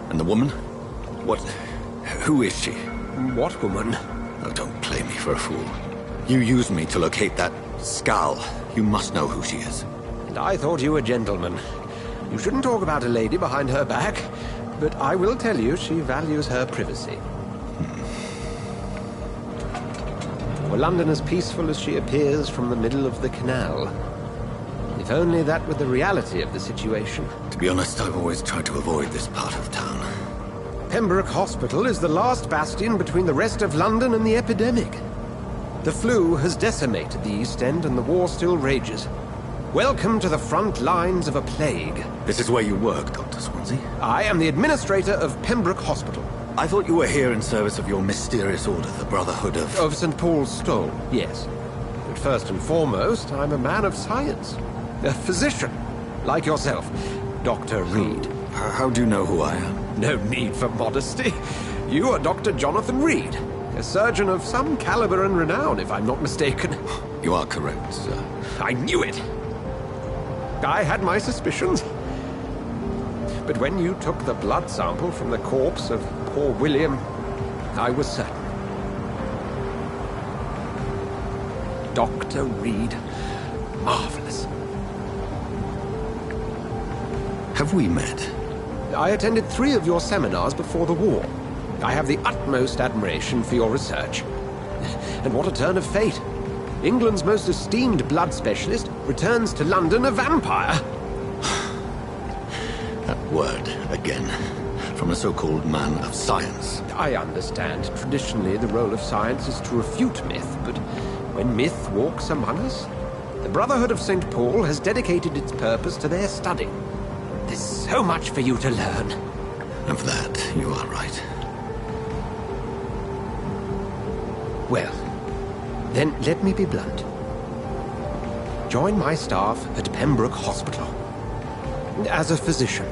And the woman? What... who is she? What woman? Oh, don't play me for a fool. You used me to locate that skull. You must know who she is. And I thought you a gentleman. You shouldn't talk about a lady behind her back, but I will tell you she values her privacy. Were London as peaceful as she appears from the middle of the canal? If only that were the reality of the situation. To be honest, I've always tried to avoid this part of town. Pembroke Hospital is the last bastion between the rest of London and the epidemic. The flu has decimated the East End and the war still rages. Welcome to the front lines of a plague. This is where you work, Dr. Swansea? I am the administrator of Pembroke Hospital. I thought you were here in service of your mysterious order, the Brotherhood of... Of St. Paul's Stole, yes. But first and foremost, I'm a man of science. A physician, like yourself, Dr. Reed. How do you know who I am? No need for modesty. You are Dr. Jonathan Reed, a surgeon of some caliber and renown, if I'm not mistaken. You are correct, sir. I knew it! I had my suspicions. But when you took the blood sample from the corpse of poor William, I was certain. Dr. Reed. Marvelous. Have we met? I attended 3 of your seminars before the war. I have the utmost admiration for your research. And what a turn of fate. England's most esteemed blood specialist returns to London a vampire. That word, again, from a so-called man of science. I understand. Traditionally, the role of science is to refute myth, but when myth walks among us, the Brotherhood of St. Paul has dedicated its purpose to their study. There's so much for you to learn. Of that, you are right. Well, then let me be blunt. Join my staff at Pembroke Hospital. As a physician.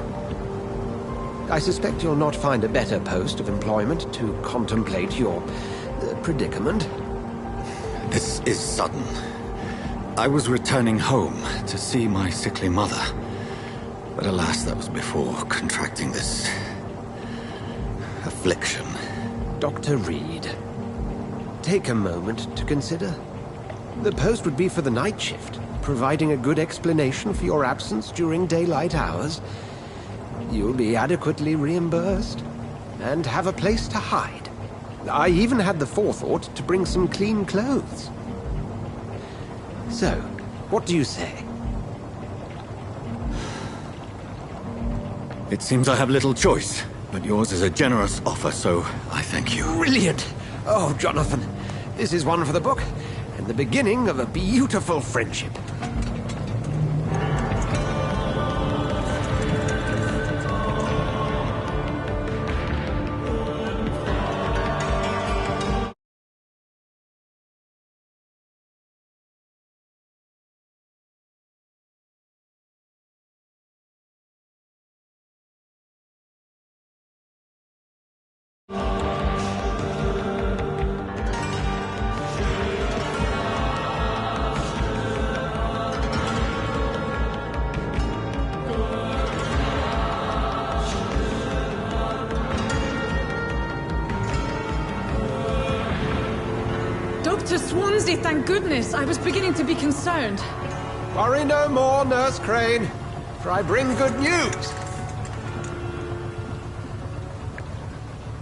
I suspect you'll not find a better post of employment to contemplate your predicament. This is sudden. I was returning home to see my sickly mother. But alas, that was before contracting this affliction. Dr. Reed, take a moment to consider. The post would be for the night shift, providing a good explanation for your absence during daylight hours. You'll be adequately reimbursed, and have a place to hide. I even had the forethought to bring some clean clothes. So, what do you say? It seems I have little choice, but yours is a generous offer, so I thank you. Brilliant! Oh, Jonathan, this is one for the book, and the beginning of a beautiful friendship. Dr. Swansea, thank goodness. I was beginning to be concerned. Worry no more, Nurse Crane, for I bring good news.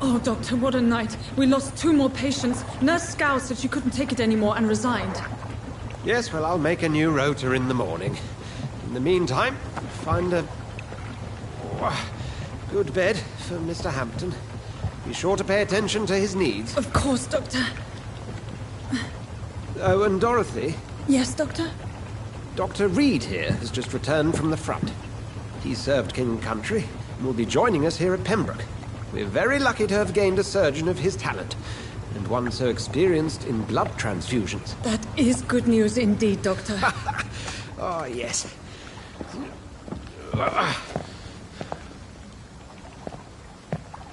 Oh, Doctor, what a night. We lost 2 more patients. Nurse Scow said she couldn't take it anymore and resigned. Yes, well, I'll make a new rota in the morning. In the meantime, find a good bed for Mr. Hampton. Be sure to pay attention to his needs. Of course, Doctor. Oh, and Dorothy? Yes, Doctor? Dr. Reed here has just returned from the front. He served King and Country and will be joining us here at Pembroke. We're very lucky to have gained a surgeon of his talent, and one so experienced in blood transfusions. That is good news indeed, Doctor. Oh, yes.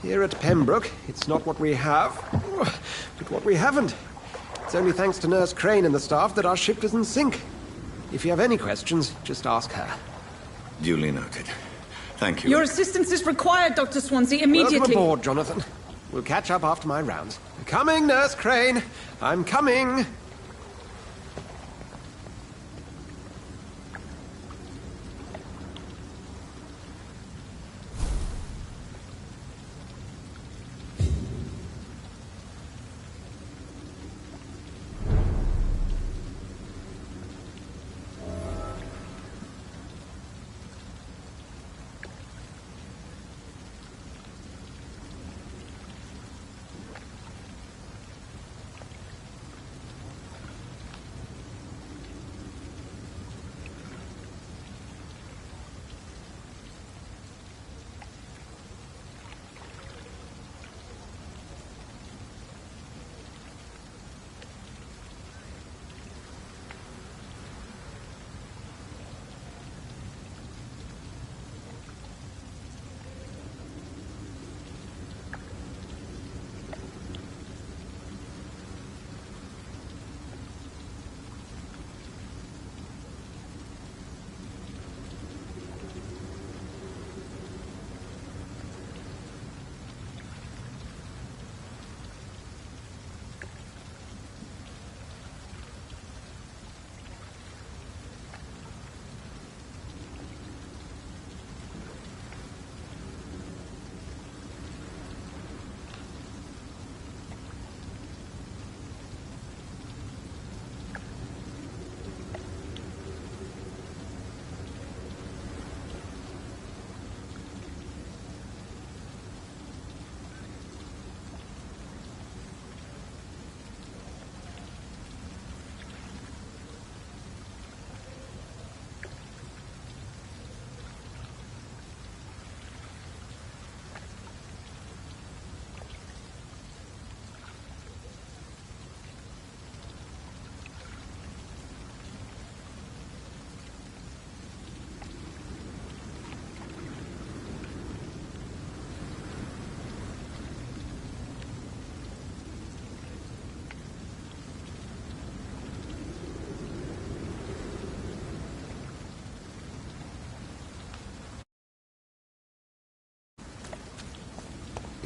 Here at Pembroke, it's not what we have, but what we haven't. It's only thanks to Nurse Crane and the staff that our ship doesn't sink. If you have any questions, just ask her. Duly noted. Thank you. Your assistance is required, Dr. Swansea, immediately. Welcome aboard, Jonathan. We'll catch up after my rounds. Coming, Nurse Crane. I'm coming.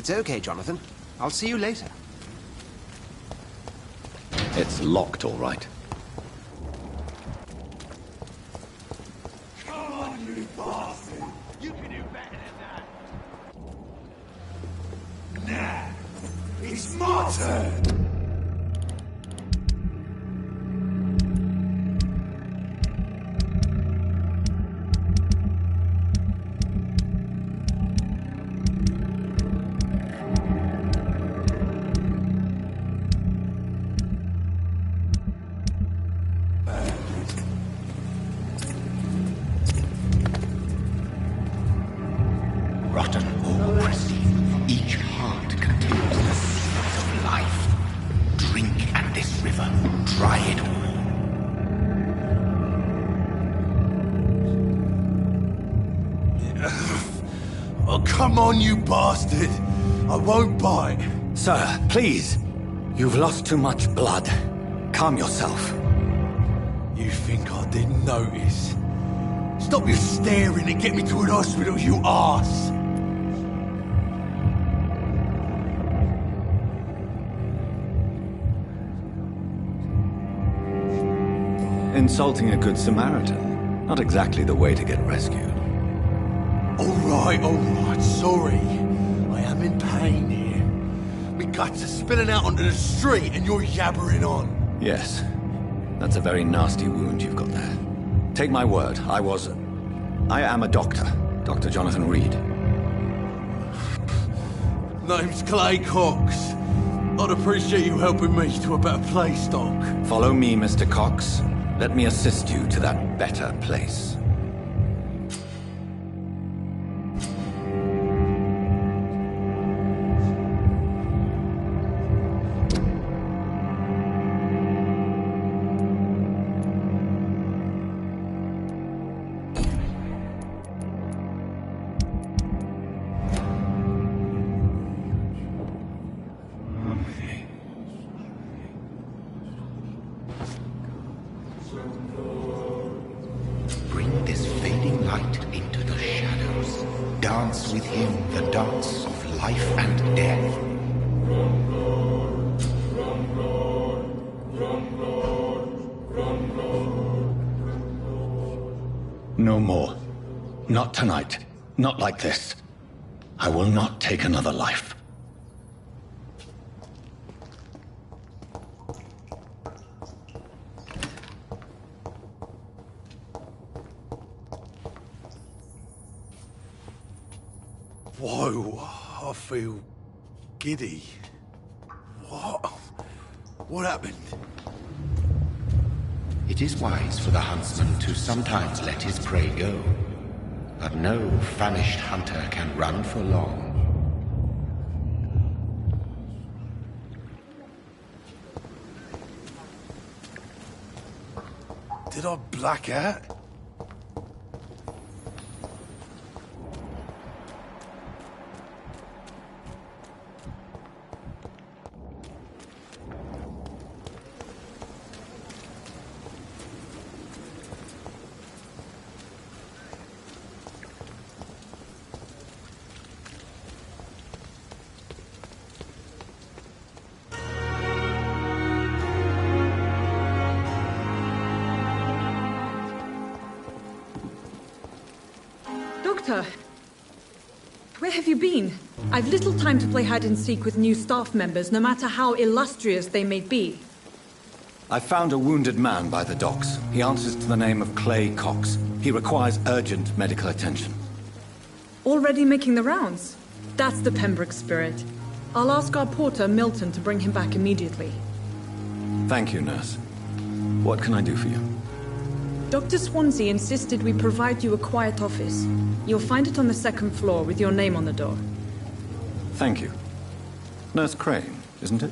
It's okay, Jonathan. I'll see you later. It's locked, all right. Come on, you bastard! You can do better than that! Nah, it's my turn! Rotten oppressive. Each heart contains the seeds of life. Drink at this river. Try it all. Oh, come on, you bastard! I won't bite. Sir, please. You've lost too much blood. Calm yourself. You think I didn't notice? Stop your staring and get me to an hospital, you arse! Insulting a good Samaritan. Not exactly the way to get rescued. All right, sorry. I am in pain here. My guts are spilling out onto the street and you're yabbering on. Yes. That's a very nasty wound you've got there. Take my word, I am a doctor. Dr. Jonathan Reed. Name's Clay Cox. I'd appreciate you helping me to a better place, Doc. Follow me, Mr. Cox. Let me assist you to that better place. Bring this fading light into the shadows. Dance with him the dance of life and death. No more. Not tonight. Not like this. I will not take another life. Whoa, I feel giddy. What happened? It is wise for the huntsman to sometimes let his prey go. But no famished hunter can run for long. Did I black out? Doctor! Where have you been? I've little time to play hide-and-seek with new staff members, no matter how illustrious they may be. I found a wounded man by the docks. He answers to the name of Clay Cox. He requires urgent medical attention. Already making the rounds? That's the Pembroke spirit. I'll ask our porter, Milton, to bring him back immediately. Thank you, nurse. What can I do for you? Dr. Swansea insisted we provide you a quiet office. You'll find it on the second floor with your name on the door. Thank you. Nurse Crane, isn't it?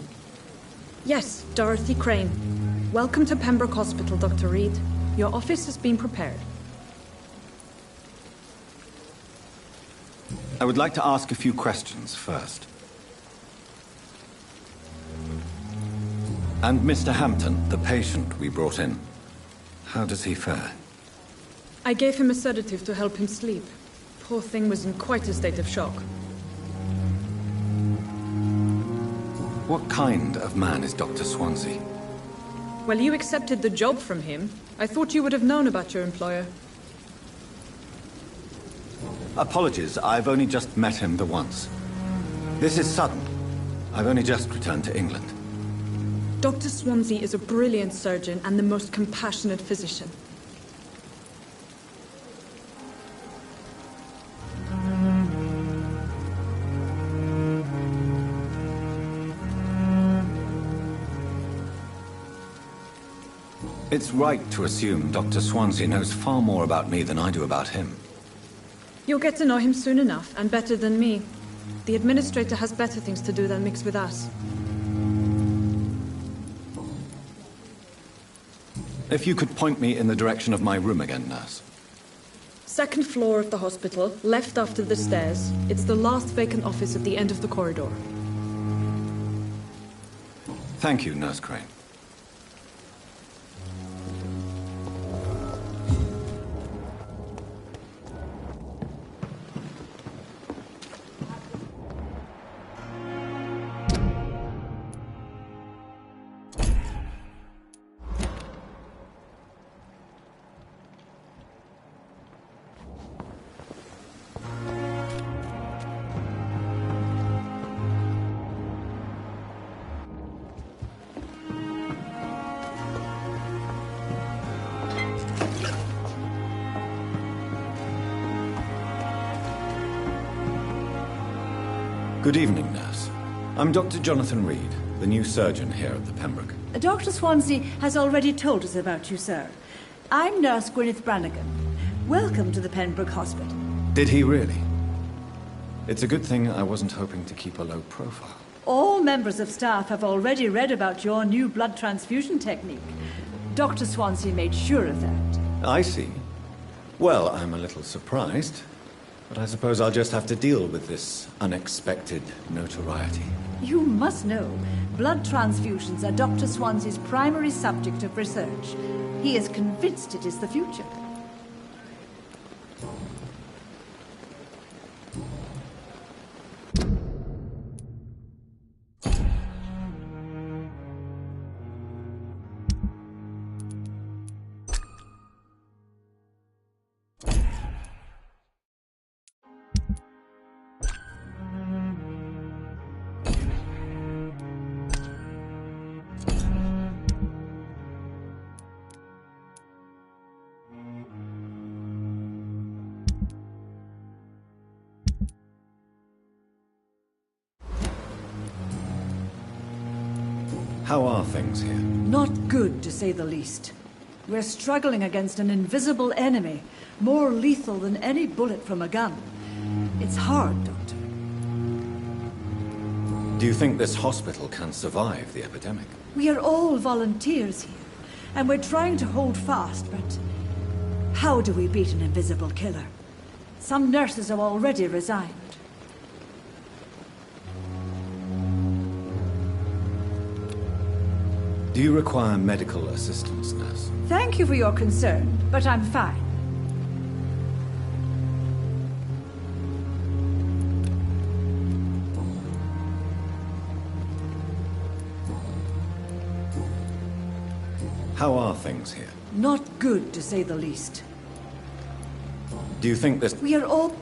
Yes, Dorothy Crane. Welcome to Pembroke Hospital, Dr. Reed. Your office has been prepared. I would like to ask a few questions first. And Mr. Hampton, the patient we brought in. How does he fare? I gave him a sedative to help him sleep. Poor thing was in quite a state of shock. What kind of man is Dr. Swansea? Well, you accepted the job from him. I thought you would have known about your employer. Apologies, I've only just met him the once. This is sudden. I've only just returned to England. Dr. Swansea is a brilliant surgeon and the most compassionate physician. It's right to assume Dr. Swansea knows far more about me than I do about him. You'll get to know him soon enough, and better than me. The administrator has better things to do than mix with us. If you could point me in the direction of my room again, nurse. Second floor of the hospital, left after the stairs. It's the last vacant office at the end of the corridor. Thank you, Nurse Crane. Good evening, nurse. I'm Dr. Jonathan Reed, the new surgeon here at the Pembroke. Dr. Swansea has already told us about you, sir. I'm Nurse Gwyneth Brannigan. Welcome to the Pembroke Hospital. Did he really? It's a good thing I wasn't hoping to keep a low profile. All members of staff have already read about your new blood transfusion technique. Dr. Swansea made sure of that. I see. Well, I'm a little surprised. But I suppose I'll just have to deal with this unexpected notoriety. You must know, blood transfusions are Dr. Swansea's primary subject of research. He is convinced it is the future. How are things here? Not good, to say the least. We're struggling against an invisible enemy, more lethal than any bullet from a gun. It's hard, Doctor. Do you think this hospital can survive the epidemic? We are all volunteers here, and we're trying to hold fast, but how do we beat an invisible killer? Some nurses have already resigned. Do you require medical assistance, nurse? Thank you for your concern, but I'm fine. How are things here? Not good, to say the least. Do you think this... We are all...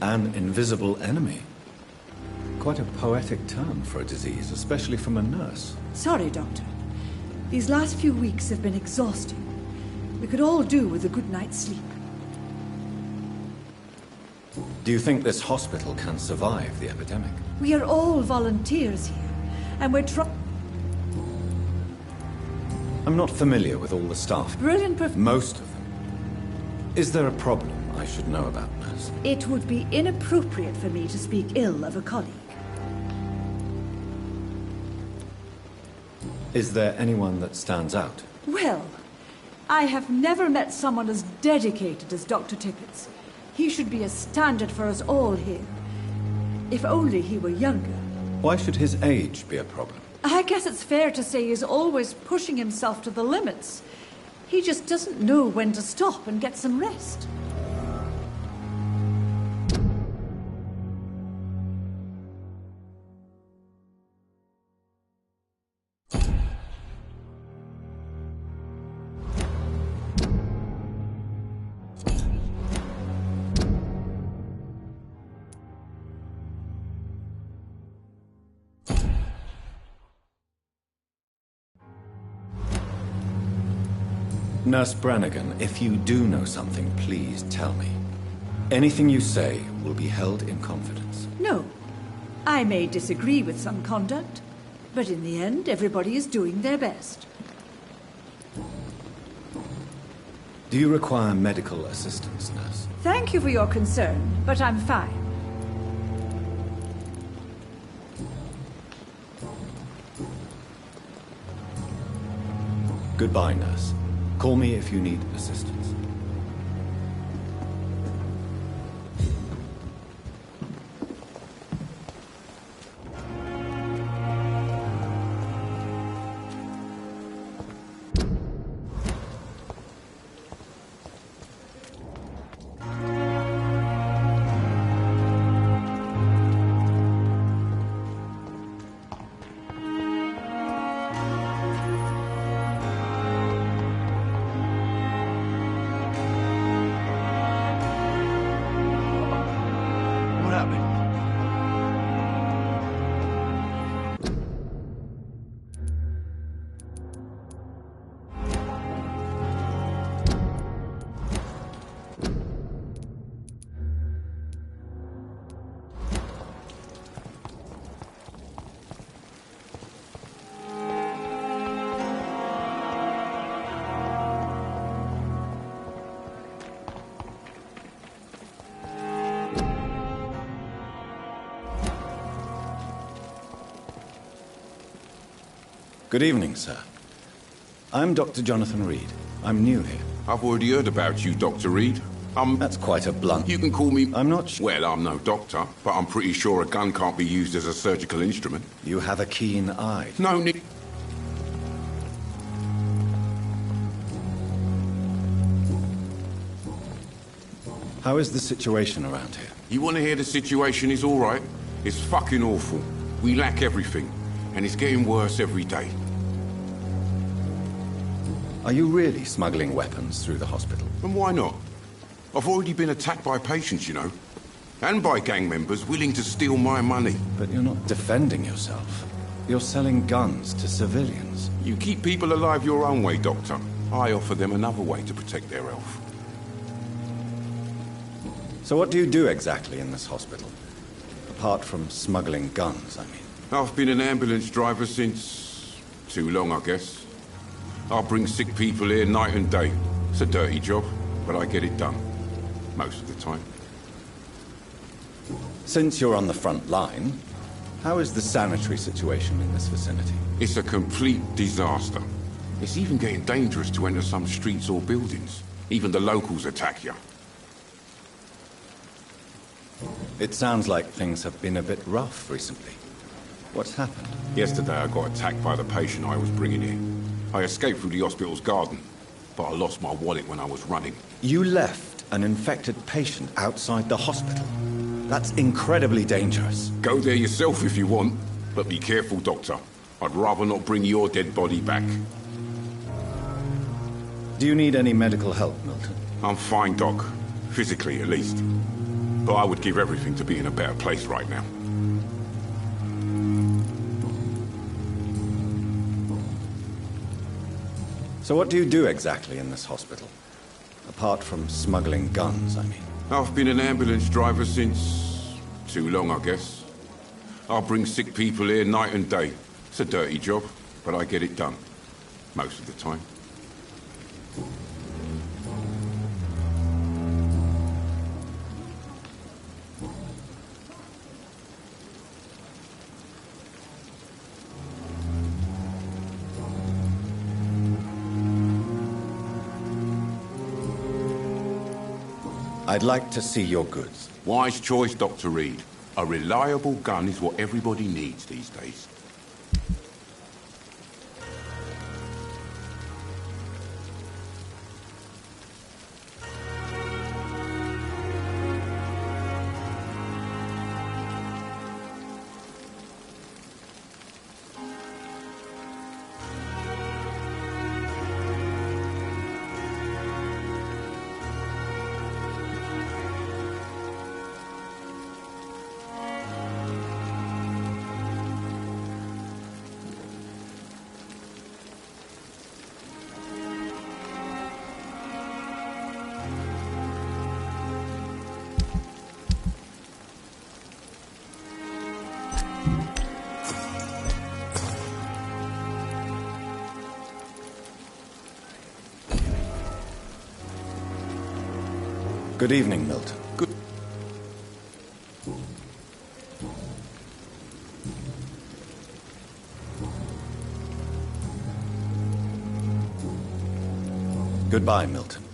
An invisible enemy? Quite a poetic term for a disease, especially from a nurse. Sorry, Doctor. These last few weeks have been exhausting. We could all do with a good night's sleep. Do you think this hospital can survive the epidemic? We are all volunteers here, and we're I'm not familiar with all the staff. Brilliant Most of them. Is there a problem I should know about, nurse? It would be inappropriate for me to speak ill of a colleague. Is there anyone that stands out? Well, I have never met someone as dedicated as Dr. Tippett. He should be a standard for us all here. If only he were younger. Why should his age be a problem? I guess it's fair to say he's always pushing himself to the limits. He just doesn't know when to stop and get some rest. Nurse Brannigan, if you do know something, please tell me. Anything you say will be held in confidence. No. I may disagree with some conduct, but in the end, everybody is doing their best. Do you require medical assistance, nurse? Thank you for your concern, but I'm fine. Goodbye, nurse. Call me if you need assistance. Good evening, sir. I'm Dr. Jonathan Reed. I'm new here. I've already heard about you, Dr. Reed. That's quite a blunt... You can call me... I'm not sure... Well, I'm no doctor, but I'm pretty sure a gun can't be used as a surgical instrument. You have a keen eye. No, Nick... How is the situation around here? You want to hear the situation is all right? It's fucking awful. We lack everything, and it's getting worse every day. Are you really smuggling weapons through the hospital? And why not? I've already been attacked by patients, you know. And by gang members willing to steal my money. But you're not defending yourself. You're selling guns to civilians. You keep people alive your own way, Doctor. I offer them another way to protect their health. So what do you do exactly in this hospital? Apart from smuggling guns, I mean. I've been an ambulance driver since... too long, I guess. I bring sick people here night and day. It's a dirty job, but I get it done. Most of the time. Since you're on the front line, how is the sanitary situation in this vicinity? It's a complete disaster. It's even getting dangerous to enter some streets or buildings. Even the locals attack you. It sounds like things have been a bit rough recently. What's happened? Yesterday I got attacked by the patient I was bringing in. I escaped through the hospital's garden, but I lost my wallet when I was running. You left an infected patient outside the hospital? That's incredibly dangerous. Go there yourself if you want, but be careful, Doctor. I'd rather not bring your dead body back. Do you need any medical help, Milton? I'm fine, Doc. Physically, at least. But I would give everything to be in a better place right now. So what do you do exactly in this hospital? Apart from smuggling guns, I mean. I've been an ambulance driver since... too long, I guess. I bring sick people here night and day. It's a dirty job, but I get it done. Most of the time. I'd like to see your goods. Wise choice, Dr. Reed. A reliable gun is what everybody needs these days. Good evening, Milton. Good. Goodbye, Milton.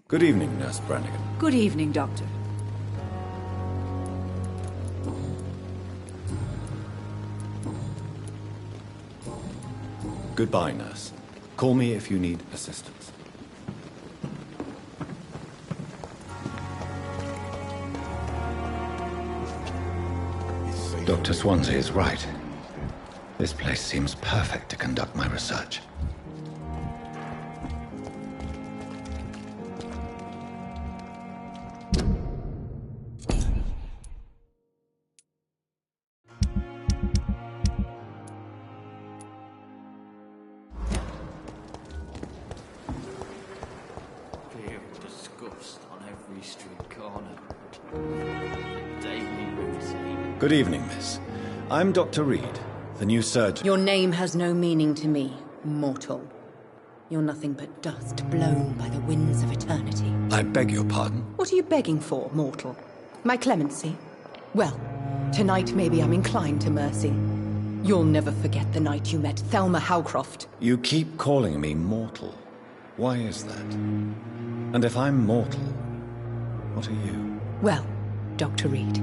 Good evening, Nurse Brannigan. Good evening, Doctor. Goodbye, Nurse. Call me if you need assistance. Dr. Swansea is right. This place seems perfect to conduct my research. Good evening, miss. I'm Dr. Reed, the new surgeon. Your name has no meaning to me, mortal. You're nothing but dust blown by the winds of eternity. I beg your pardon? What are you begging for, mortal? My clemency? Well, tonight maybe I'm inclined to mercy. You'll never forget the night you met Thelma Howcroft. You keep calling me mortal. Why is that? And if I'm mortal, what are you? Well, Dr. Reed,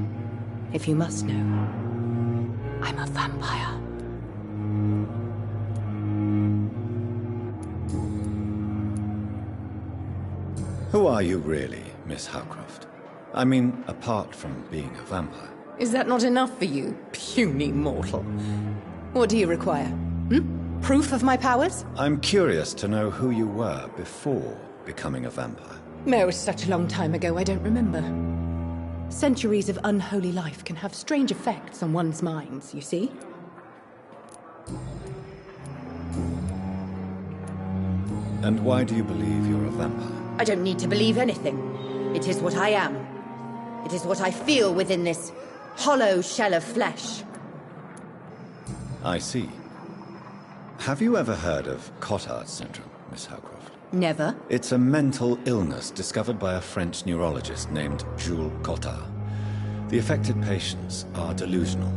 if you must know, I'm a vampire. Who are you really, Miss Howcroft? I mean, apart from being a vampire. Is that not enough for you, puny mortal? What do you require? Proof of my powers? I'm curious to know who you were before becoming a vampire. No, it was such a long time ago, I don't remember. Centuries of unholy life can have strange effects on one's minds, you see? And why do you believe you're a vampire? I don't need to believe anything. It is what I am. It is what I feel within this hollow shell of flesh. I see. Have you ever heard of Cotard syndrome, Miss Howcroft? Never. It's a mental illness discovered by a French neurologist named Jules Cotard. The affected patients are delusional.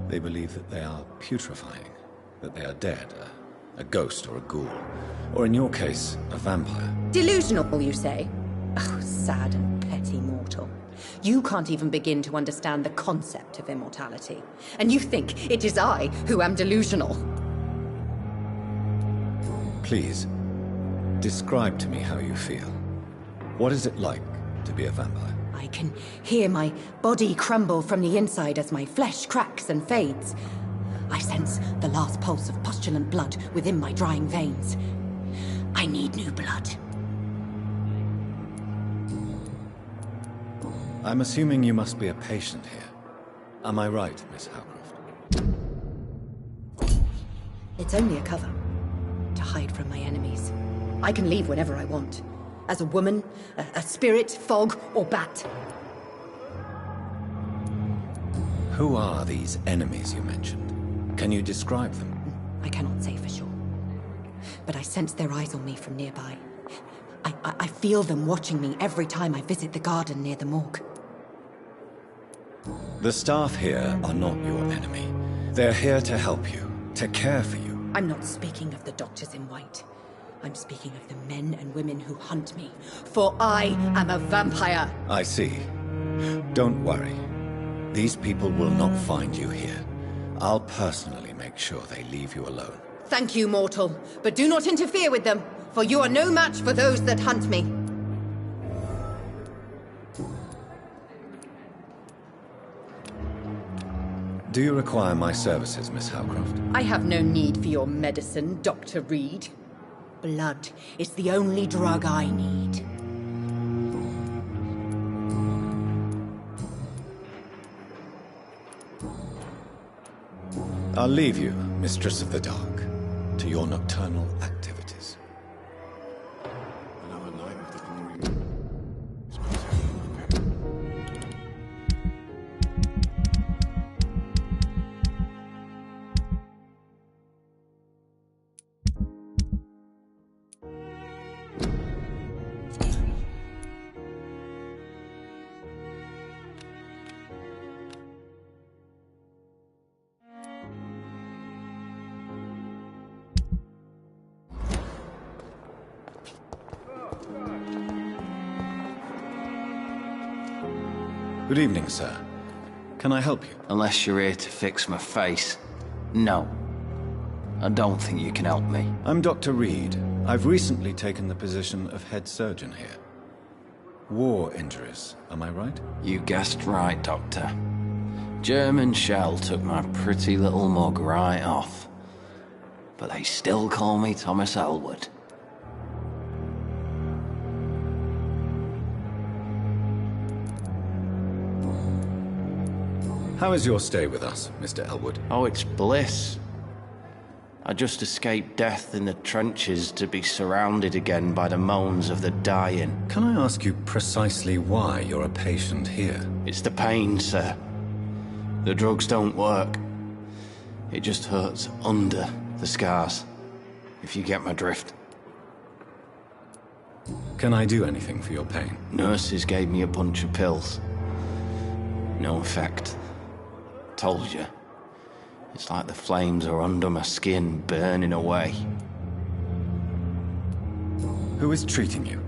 They believe that they are putrefying, that they are dead, a ghost or a ghoul, or in your case, a vampire. Delusional, you say? Oh, sad and petty mortal. You can't even begin to understand the concept of immortality. And you think it is I who am delusional. Please, describe to me how you feel. What is it like to be a vampire? I can hear my body crumble from the inside as my flesh cracks and fades. I sense the last pulse of postulant blood within my drying veins. I need new blood. I'm assuming you must be a patient here. Am I right, Miss Howcroft? It's only a cover. To hide from my enemies. I can leave whenever I want. As a woman, a spirit, fog, or bat. Who are these enemies you mentioned? Can you describe them? I cannot say for sure. But I sense their eyes on me from nearby. I feel them watching me every time I visit the garden near the morgue. The staff here are not your enemy. They're here to help you, to care for you. I'm not speaking of the doctors in white. I'm speaking of the men and women who hunt me. For I am a vampire. I see. Don't worry. These people will not find you here. I'll personally make sure they leave you alone. Thank you, mortal, but do not interfere with them, for you are no match for those that hunt me. Do you require my services, Miss Howcroft? I have no need for your medicine, Dr. Reed. Blood is the only drug I need. I'll leave you, Mistress of the Dark, to your nocturnal activities. Another night of the glory. Good evening, sir. Can I help you? Unless you're here to fix my face. No. I don't think you can help me. I'm Dr. Reed. I've recently taken the position of head surgeon here. War injuries, am I right? You guessed right, Doctor. German shell took my pretty little mug right off. But they still call me Thomas Elwood. How is your stay with us, Mr. Elwood? Oh, it's bliss. I just escaped death in the trenches to be surrounded again by the moans of the dying. Can I ask you precisely why you're a patient here? It's the pain, sir. The drugs don't work. It just hurts under the scars, if you get my drift. Can I do anything for your pain? Nurses gave me a bunch of pills. No effect. Told you. It's like the flames are under my skin, burning away. Who is treating you?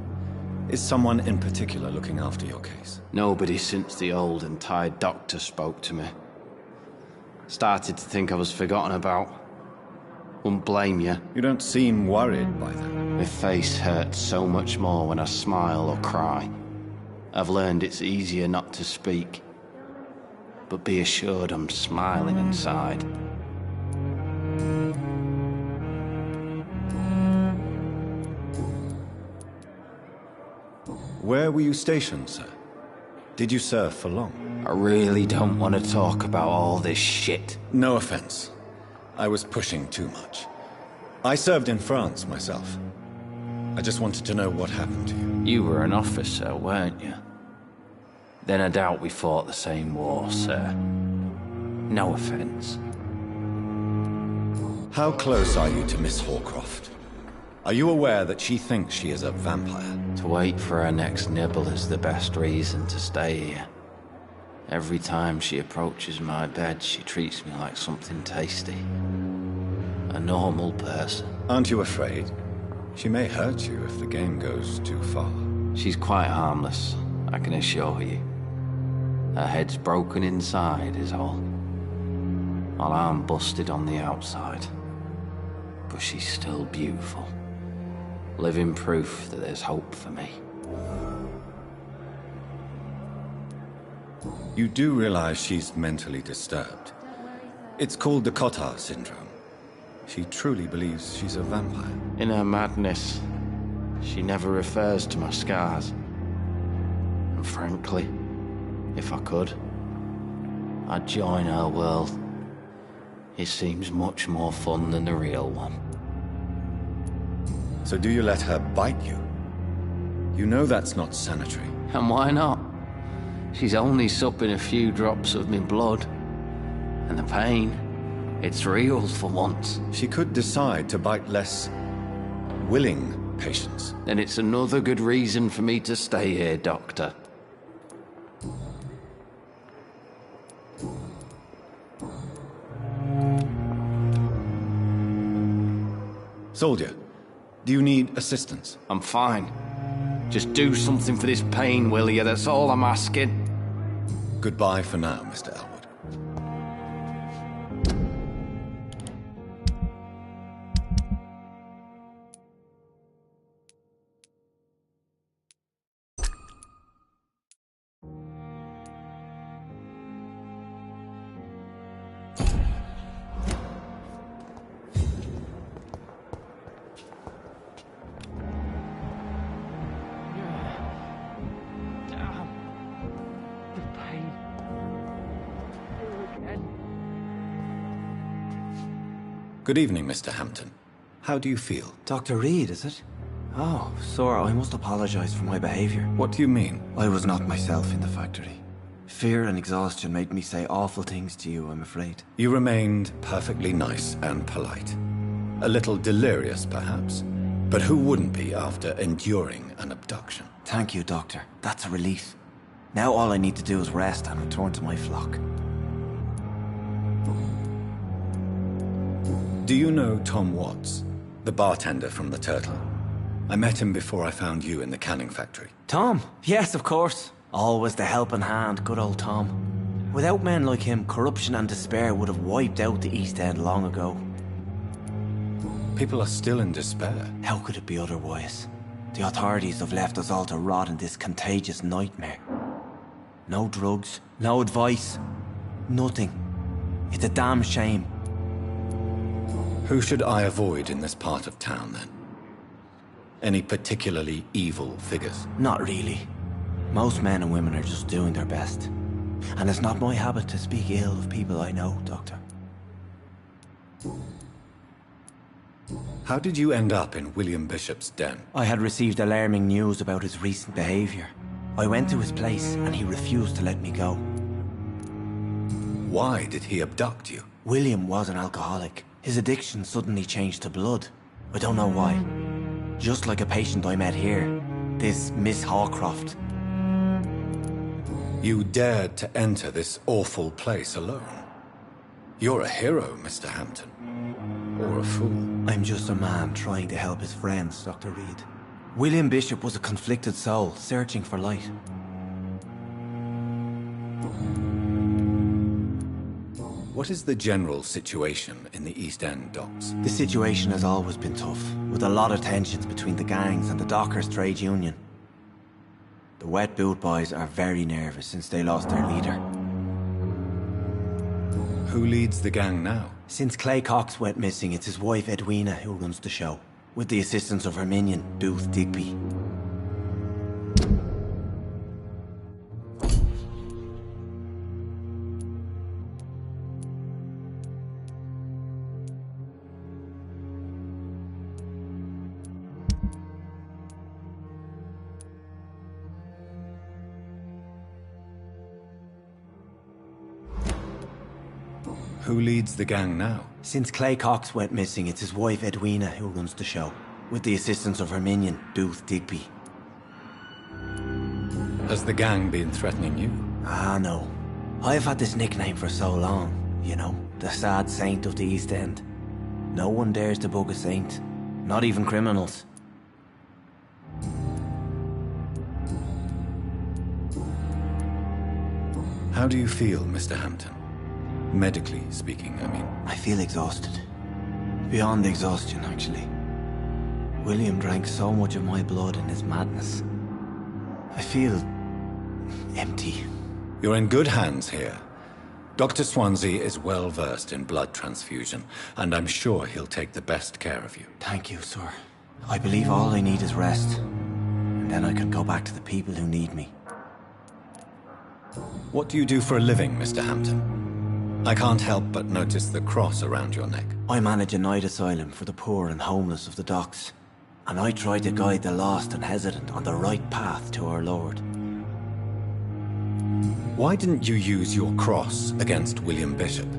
Is someone in particular looking after your case? Nobody since the old and tired doctor spoke to me. Started to think I was forgotten about. Wouldn't blame you. You don't seem worried by that. My face hurts so much more when I smile or cry. I've learned it's easier not to speak. But be assured I'm smiling inside. Where were you stationed, sir? Did you serve for long? I really don't want to talk about all this shit. No offense. I was pushing too much. I served in France myself. I just wanted to know what happened to you. You were an officer, weren't you? Then I doubt we fought the same war, sir. No offense. How close are you to Miss Hawcroft? Are you aware that she thinks she is a vampire? To wait for her next nibble is the best reason to stay here. Every time she approaches my bed, she treats me like something tasty. A normal person. Aren't you afraid? She may hurt you if the game goes too far. She's quite harmless, I can assure you. Her head's broken inside is all. While I'm busted on the outside. But she's still beautiful. Living proof that there's hope for me. You do realize she's mentally disturbed. It's called the Cotard syndrome. She truly believes she's a vampire. In her madness, she never refers to my scars. And frankly, if I could, I'd join her world. It seems much more fun than the real one. So do you let her bite you? You know that's not sanitary. And why not? She's only supping a few drops of me blood. And the pain, it's real for once. She could decide to bite less willing patients. Then it's another good reason for me to stay here, Doctor. Soldier, do you need assistance? I'm fine. Just do something for this pain, will you? That's all I'm asking. Goodbye for now, Mr. Elwood. Good evening, Mr. Hampton. How do you feel? Dr. Reed, is it? Oh, sir, I must apologize for my behavior. What do you mean? I was not myself in the factory. Fear and exhaustion made me say awful things to you, I'm afraid. You remained perfectly nice and polite. A little delirious, perhaps. But who wouldn't be after enduring an abduction? Thank you, Doctor. That's a relief. Now all I need to do is rest and return to my flock. Do you know Tom Watts, the bartender from the Turtle? I met him before I found you in the canning factory. Tom? Yes, of course. Always the helping hand, good old Tom. Without men like him, corruption and despair would have wiped out the East End long ago. People are still in despair. How could it be otherwise? The authorities have left us all to rot in this contagious nightmare. No drugs, no advice, nothing. It's a damn shame. Who should I avoid in this part of town, then? Any particularly evil figures? Not really. Most men and women are just doing their best. And it's not my habit to speak ill of people I know, Doctor. How did you end up in William Bishop's den? I had received alarming news about his recent behavior. I went to his place and he refused to let me go. Why did he abduct you? William was an alcoholic. His addiction suddenly changed to blood. I don't know why. Just like a patient I met here. This Miss Hawcroft. You dared to enter this awful place alone. You're a hero, Mr. Hampton. Or a fool. I'm just a man trying to help his friends, Dr. Reed. William Bishop was a conflicted soul, searching for light. What is the general situation in the East End docks? The situation has always been tough, with a lot of tensions between the gangs and the dockers' trade union. The Wet Boot Boys are very nervous since they lost their leader. Who leads the gang now? Since Clay Cox went missing, it's his wife Edwina who runs the show, with the assistance of her minion, Booth Digby. Who leads the gang now? Since Clay Cox went missing, it's his wife Edwina who runs the show, with the assistance of her minion, Booth Digby. Has the gang been threatening you? Ah, no. I've had this nickname for so long, you know, the sad saint of the East End. No one dares to bug a saint, not even criminals. How do you feel, Mr. Hampton? Medically speaking, I mean. I feel exhausted. Beyond exhaustion, actually. William drank so much of my blood in his madness. I feel empty. You're in good hands here. Dr. Swansea is well versed in blood transfusion, and I'm sure he'll take the best care of you. Thank you, sir. I believe all I need is rest. And then I can go back to the people who need me. What do you do for a living, Mr. Hampton? I can't help but notice the cross around your neck. I manage a night asylum for the poor and homeless of the docks. And I try to guide the lost and hesitant on the right path to our Lord. Why didn't you use your cross against William Bishop?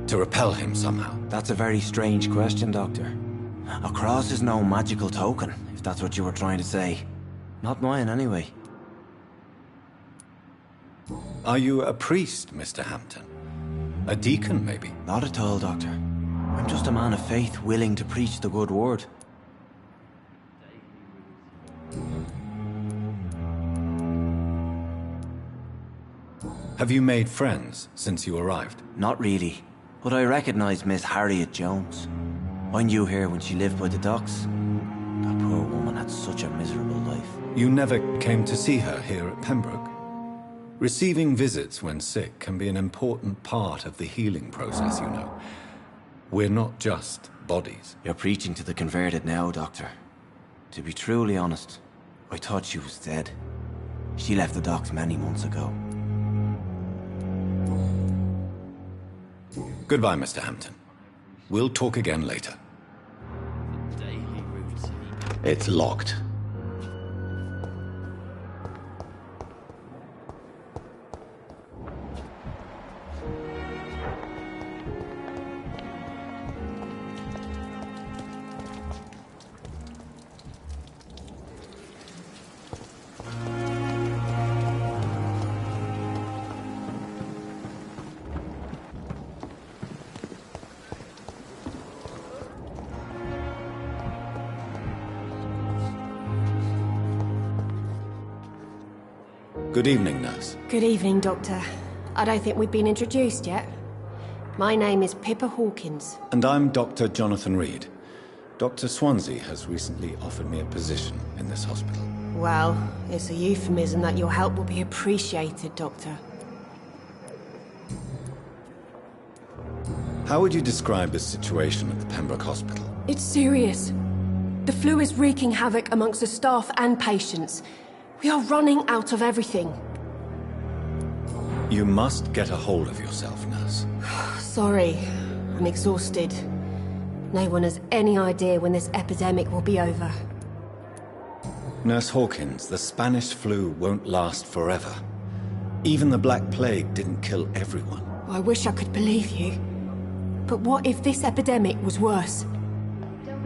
To repel him somehow? That's a very strange question, Doctor. A cross is no magical token, if that's what you were trying to say. Not mine, anyway. Are you a priest, Mr. Hampton? A deacon, maybe? Not at all, Doctor. I'm just a man of faith, willing to preach the good word. Have you made friends since you arrived? Not really, but I recognize Miss Harriet Jones. I knew her when she lived by the docks. That poor woman had such a miserable life. You never came to see her here at Pembroke? Receiving visits when sick can be an important part of the healing process, you know. We're not just bodies. You're preaching to the converted now, Doctor. To be truly honest, I thought she was dead. She left the docks many months ago. Goodbye, Mr. Hampton. We'll talk again later. It's locked. Good evening, nurse. Good evening, Doctor. I don't think we've been introduced yet. My name is Pippa Hawkins. And I'm Dr. Jonathan Reed. Dr. Swansea has recently offered me a position in this hospital. Well, it's a euphemism that your help will be appreciated, Doctor. How would you describe the situation at the Pembroke Hospital? It's serious. The flu is wreaking havoc amongst the staff and patients. We are running out of everything. You must get a hold of yourself, nurse. Sorry, I'm exhausted. No one has any idea when this epidemic will be over. Nurse Hawkins, the Spanish flu won't last forever. Even the Black Plague didn't kill everyone. I wish I could believe you. But what if this epidemic was worse?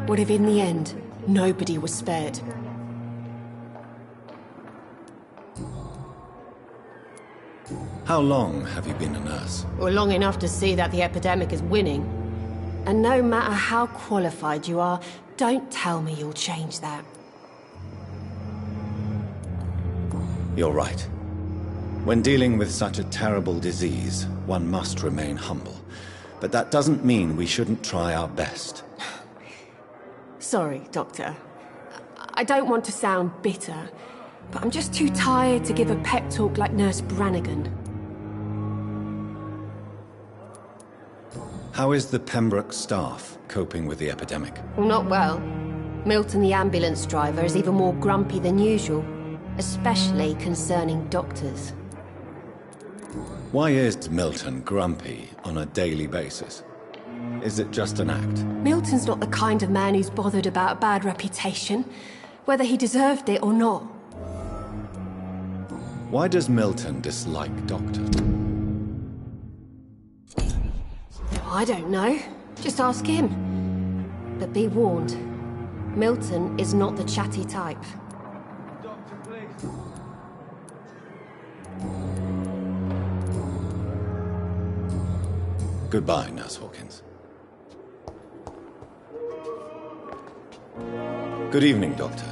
What if in the end, nobody was spared? How long have you been a nurse? Well, long enough to see that the epidemic is winning. And no matter how qualified you are, don't tell me you'll change that. You're right. When dealing with such a terrible disease, one must remain humble. But that doesn't mean we shouldn't try our best. Sorry, Doctor. I don't want to sound bitter, but I'm just too tired to give a pep talk like Nurse Brannigan. How is the Pembroke staff coping with the epidemic? Well, not well. Milton, the ambulance driver, is even more grumpy than usual, especially concerning doctors. Why is Milton grumpy on a daily basis? Is it just an act? Milton's not the kind of man who's bothered about a bad reputation, whether he deserved it or not. Why does Milton dislike doctors? I don't know. Just ask him. But be warned, Milton is not the chatty type. Doctor, please. Goodbye, Nurse Hawkins. Good evening, Doctor.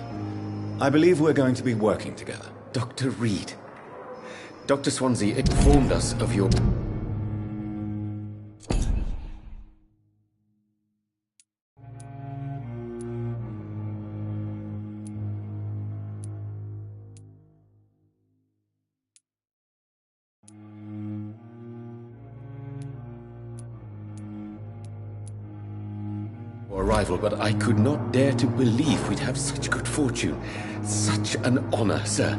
I believe we're going to be working together. Dr. Reed. Dr. Swansea informed us of your... arrival, but I could not dare to believe we'd have such good fortune. Such an honor, sir.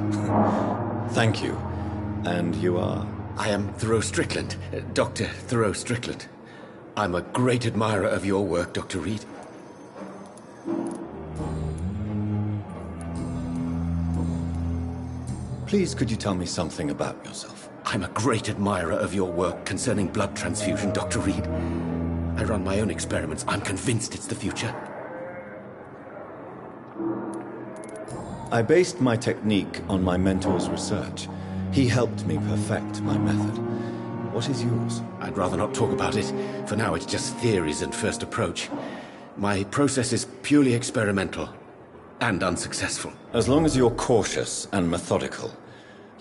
Thank you. And you are? I am Thoreau Strickland, Dr. Thoreau Strickland. I'm a great admirer of your work, Dr. Reed. Please, could you tell me something about yourself? I'm a great admirer of your work concerning blood transfusion, Dr. Reed. I run my own experiments. I'm convinced it's the future. I based my technique on my mentor's research. He helped me perfect my method. What is yours? I'd rather not talk about it. For now, it's just theories and first approach. My process is purely experimental and unsuccessful. As long as you're cautious and methodical,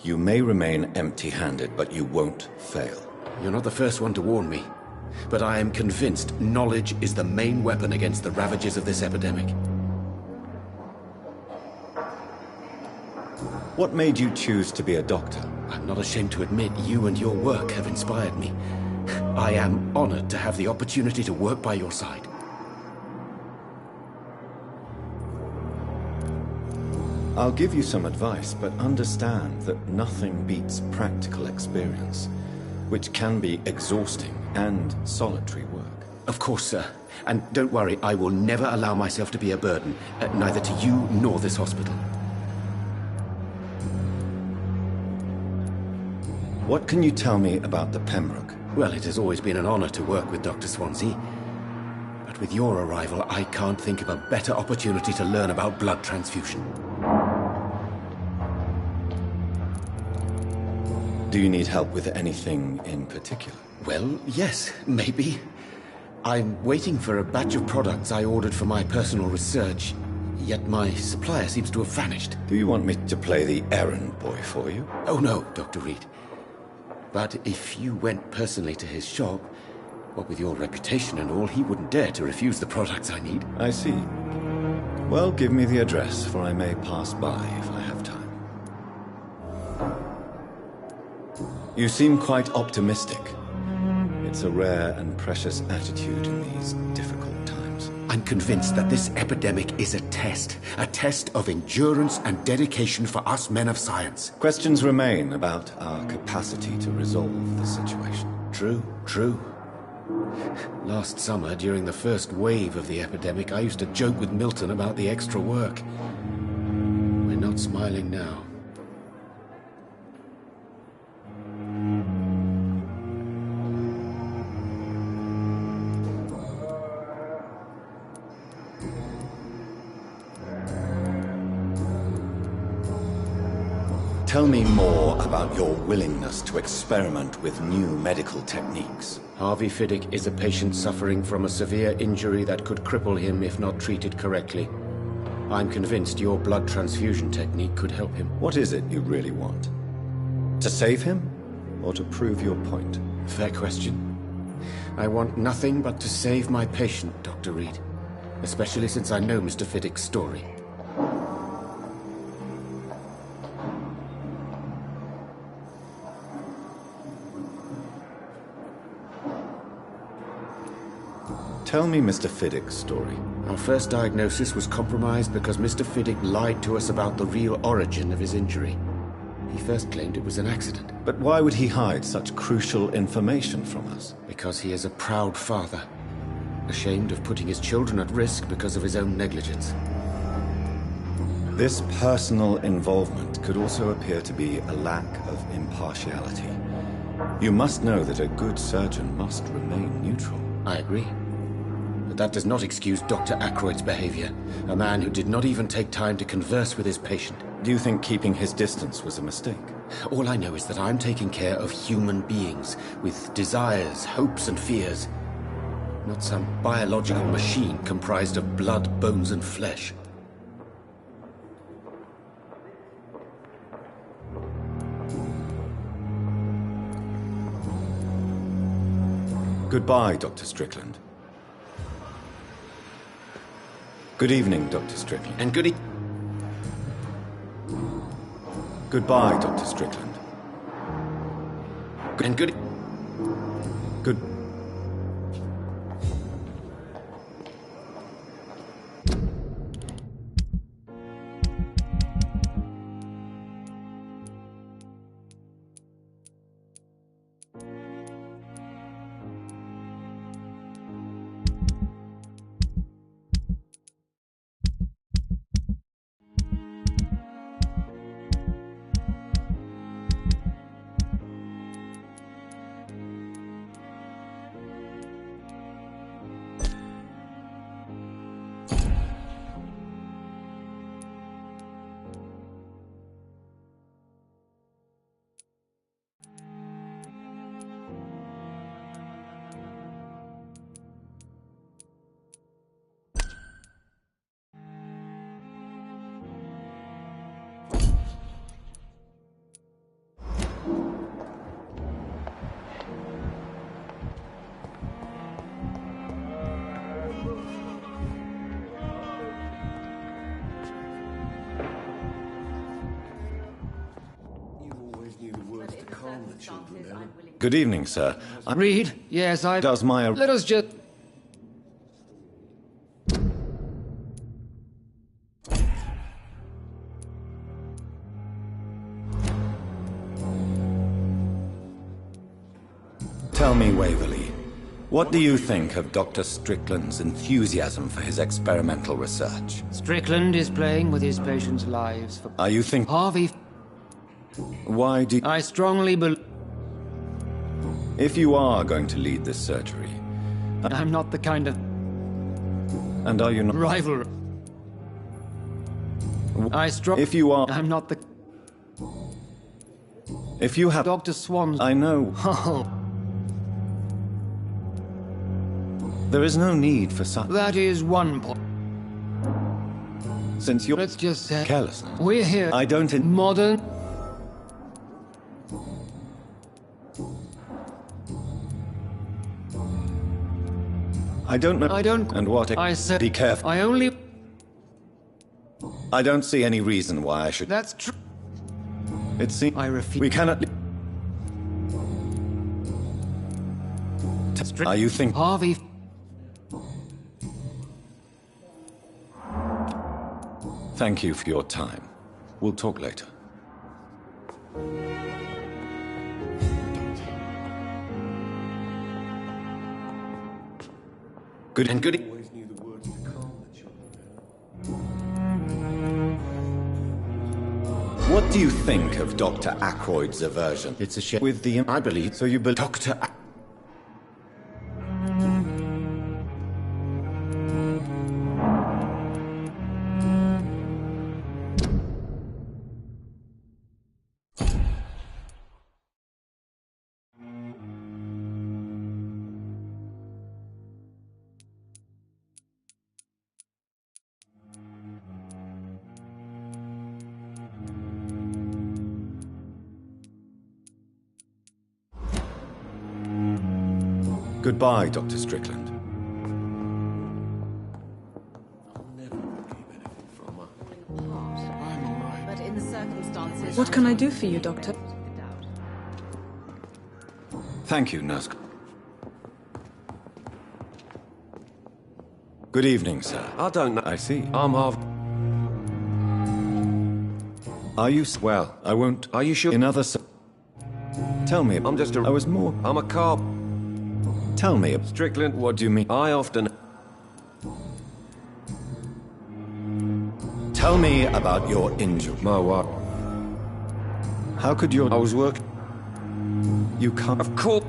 You may remain empty-handed, but you won't fail. You're not the first one to warn me, but I am convinced knowledge is the main weapon against the ravages of this epidemic. What made you choose to be a doctor? I'm not ashamed to admit you and your work have inspired me. I am honored to have the opportunity to work by your side. I'll give you some advice, but understand that nothing beats practical experience, which can be exhausting and solitary work. Of course, sir. And don't worry, I will never allow myself to be a burden, neither to you nor this hospital. What can you tell me about the Pembroke? Well, it has always been an honor to work with Dr. Swansea. But with your arrival, I can't think of a better opportunity to learn about blood transfusion. Do you need help with anything in particular? Well, yes, maybe. I'm waiting for a batch of products I ordered for my personal research, yet my supplier seems to have vanished. Do you want me to play the errand boy for you? Oh no, Dr. Reed. But if you went personally to his shop, what with your reputation and all, he wouldn't dare to refuse the products I need. I see. Well, give me the address, for I may pass by if I have time. You seem quite optimistic. It's a rare and precious attitude in these difficult times. I'm convinced that this epidemic is a test of endurance and dedication for us men of science. Questions remain about our capacity to resolve the situation. True. Last summer, during the first wave of the epidemic, I used to joke with Milton about the extra work. We're not smiling now. Tell me more about your willingness to experiment with new medical techniques. Harvey Fiddick is a patient suffering from a severe injury that could cripple him if not treated correctly. I'm convinced your blood transfusion technique could help him. What is it you really want? To save him, or to prove your point? Fair question. I want nothing but to save my patient, Dr. Reed. Especially since I know Mr. Fiddick's story. Tell me Mr. Fiddick's story. Our first diagnosis was compromised because Mr. Fiddick lied to us about the real origin of his injury. He first claimed it was an accident. But why would he hide such crucial information from us? Because he is a proud father, ashamed of putting his children at risk because of his own negligence. This personal involvement could also appear to be a lack of impartiality. You must know that a good surgeon must remain neutral. I agree. But that does not excuse Dr. Ackroyd's behavior, a man who did not even take time to converse with his patient. Do you think keeping his distance was a mistake? All I know is that I'm taking care of human beings, with desires, hopes and fears. Not some biological machine comprised of blood, bones and flesh. Goodbye, Dr. Strickland. Good evening, Dr. Strickland. And Goodbye, Dr. Strickland. And good... Good evening, sir. Reed? Yes, I... Does my... Let us just... Tell me, Waverley, what do you think of Dr. Strickland's enthusiasm for his experimental research? Strickland is playing with his patients' lives for... Are you think... Harvey... Why do... I strongly believe... If you are going to lead this surgery... I'm not the kind of... And are you not... Rival... If you are... I'm not the... If you have... Dr. Swan's... I know. Oh. There is no need for such... That is one point. Since you're... Let's just say... Carelessness. We're here... I don't... Modern... I don't know... I don't... And what... I said... Be careful. I only... I don't see any reason why I should... That's true. It seems... I refuse... We cannot... Are you think... Harvey... Thank you for your time. We'll talk later. Good and good. What do you think of Dr. Ackroyd's aversion? It's a shame with the... I believe... So you believe... Dr. Goodbye, Dr. Strickland. But in the circumstances... What can I do for you, Doctor? Thank you, Nurse. Good evening, sir. I don't know. I see. I'm half... Are you... Well, I won't... Are you sure? In other... Tell me... I'm just a... I was more... I'm a carp... Tell me... Strickland, what do you mean? I often... Tell me about your injury. My what? How could your... I was working... You can't... Of course...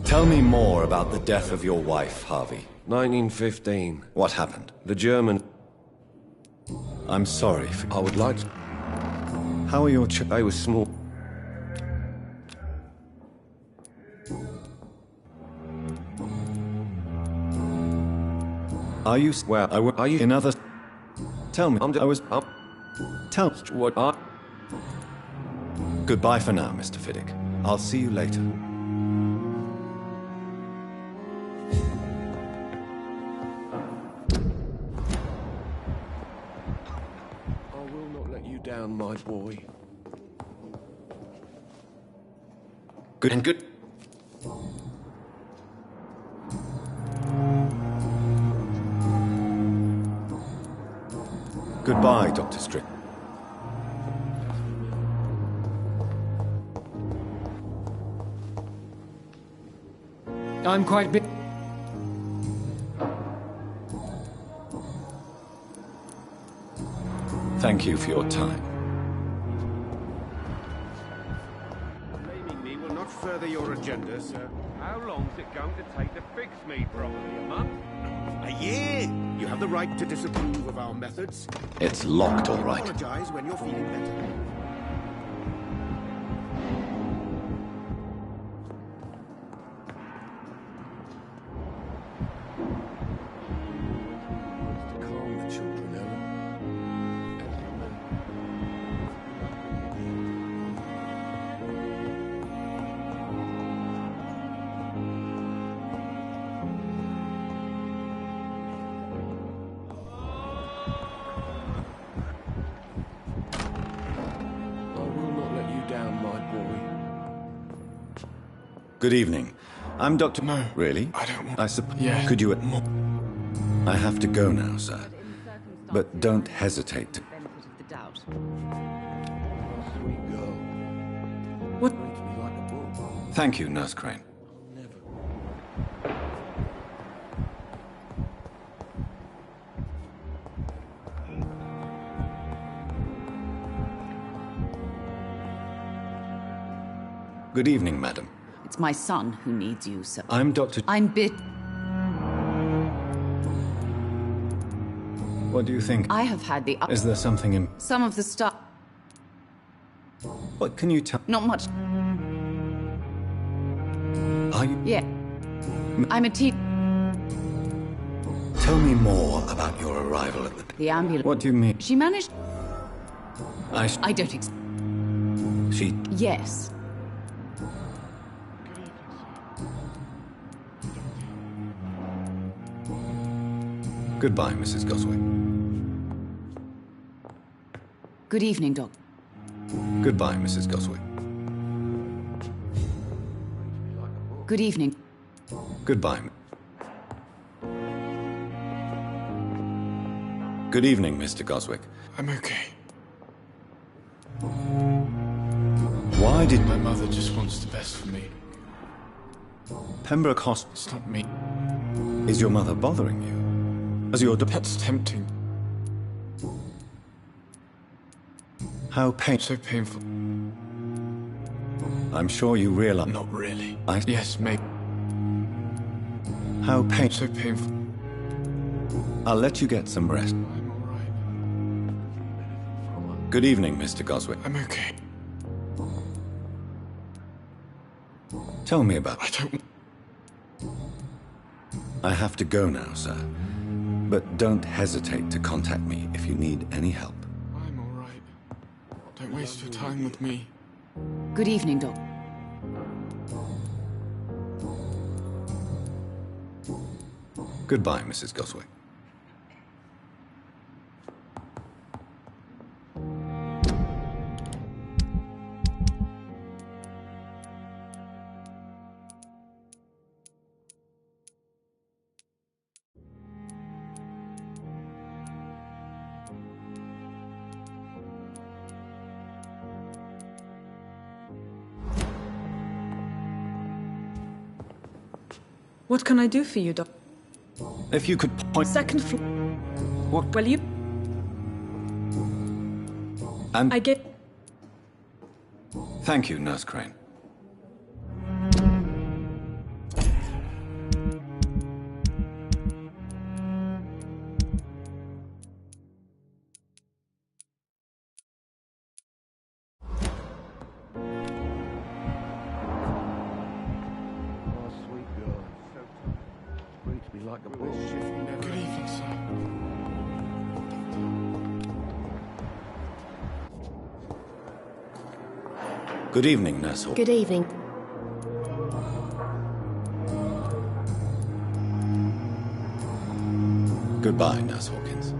Tell me more about the death of your wife, Harvey. 1915. What happened? The German... I'm sorry. I would like to... How are your They were small. Are you... Well, are you... In other... Tell me. I was... Tell... What I... Goodbye for now, Mr. Fiddick. I'll see you later. Down, my boy. Good and good. Goodbye, Dr. Strick. I'm quite big. Thank you for your time. Blaming me will not further your agenda, sir. How long's it going to take to fix me properly? A month? A year? You have the right to disapprove of our methods. It's locked, all right. Apologize when you're feeling better. Good evening. I'm Dr. No. Really? I don't want... I suppose... Yeah. Could you... I have to go now, sir. But don't hesitate to... What? Thank you, Nurse Crane. Good evening, madam. It's my son who needs you, sir. I'm Dr. I'm bit... What do you think? I have had the... Is there something in... Some of the stuff... What can you tell... Not much. Are you... Yeah. I'm a teacher. Tell me more about your arrival at The ambulance... What do you mean? She managed... I don't... She... Yes. Goodbye, Mrs. Goswick. Good evening, Doc. Goodbye, Mrs. Goswick. Good evening. Goodbye. Good evening, Mr. Goswick. I'm okay. Why did... My mother just wants the best for me. Pembroke Hospital... It's not me. Is your mother bothering you? As your... That's tempting. How So painful. I'm sure you realize... Not really. Yes, maybe. How So painful. I'll let you get some rest. I'm alright. Good evening, Mr. Goswick. I'm okay. Tell me about... I don't... I have to go now, sir. But don't hesitate to contact me if you need any help. I'm alright. Don't waste your time with me. Good evening, Doc. Goodbye, Mrs. Goswick. What can I do for you, Doc? If you could point... Second floor. What? Well, you... And... I get... Thank you, Nurse Crane. Good evening, sir. Good evening, Nurse Hawkins. Good evening. Goodbye, Nurse Hawkins.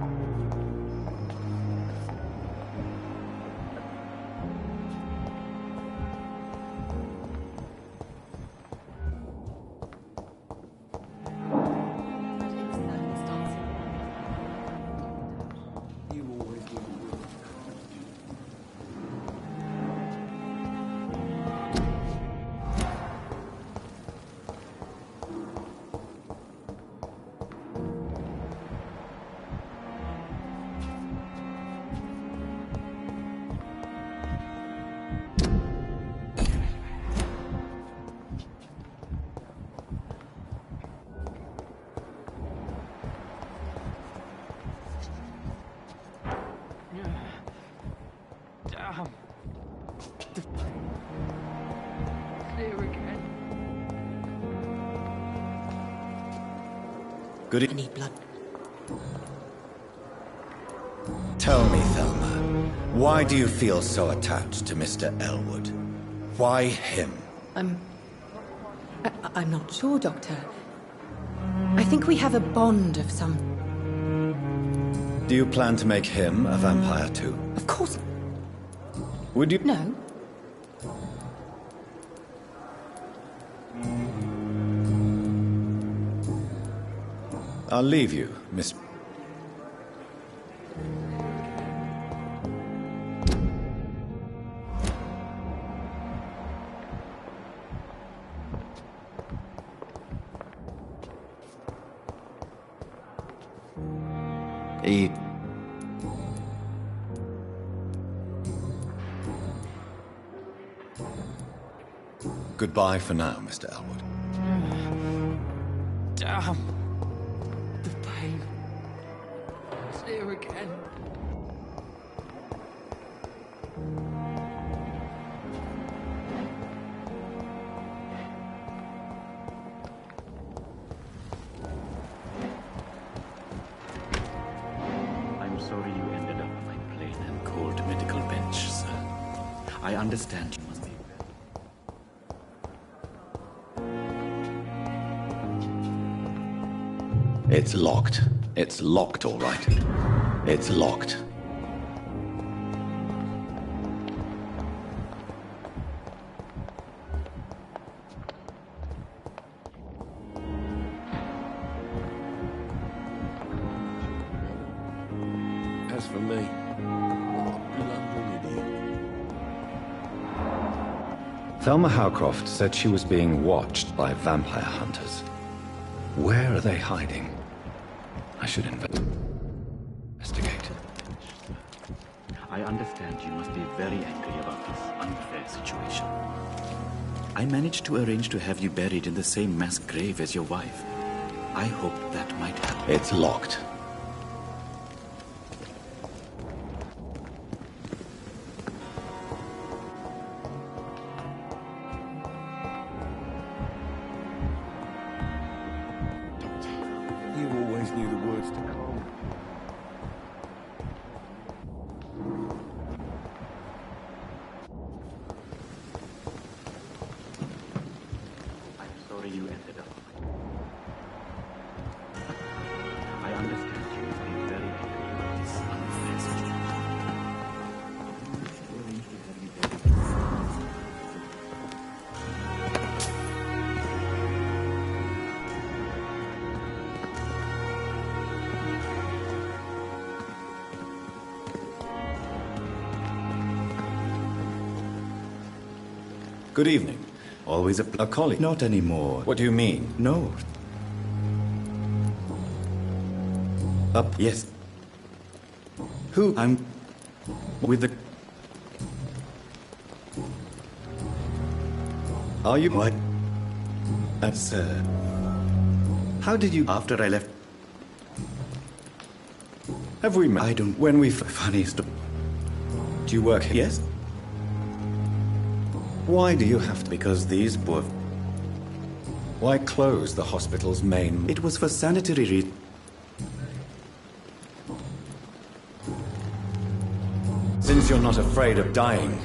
Damn. Clear again. Good I need blood. Tell me, Thelma, why do you feel so attached to Mr. Elwood? Why him? I'm not sure, Doctor. I think we have a bond of some... Do you plan to make him a vampire too? Of course. Would you... No. I'll leave you, Miss... He... Goodbye for now, Mr. Elwood. Damn. The pain. It's here again. I'm sorry you ended up on my plain and cold medical bench, sir. I understand you must be... It's locked. It's locked, all right. It's locked. As for me, what a blundering idiot. Thelma Howcroft said she was being watched by vampire hunters. Where are they hiding? I should investigate. I understand you must be very angry about this unfair situation. I managed to arrange to have you buried in the same mass grave as your wife. I hope that might help. It's locked. You always knew the words to calm. I'm sorry you ended up. I understand you must be very angry about this unfair situation. Good evening. Always a colleague. Not anymore. What do you mean? No. Up, yes. Who? I'm with the... Are you... What? That's, How did you... After I left... Have we met? I don't... When we... Funniest... Do you work here? Yes? Why do you have to? Because these poor... Why close the hospital's main... It was for sanitary reasons. Since you're not afraid of dying...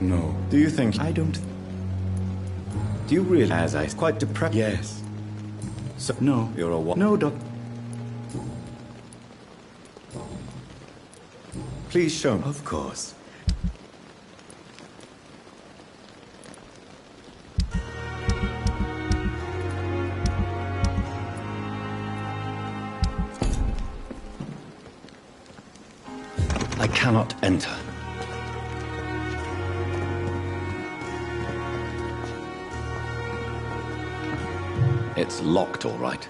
No. Do you think... I don't... Do you really... As I... Quite depressed. Yes. So... No. You're a what? No, Doc. Please show me. Of course. I cannot enter. It's locked, all right.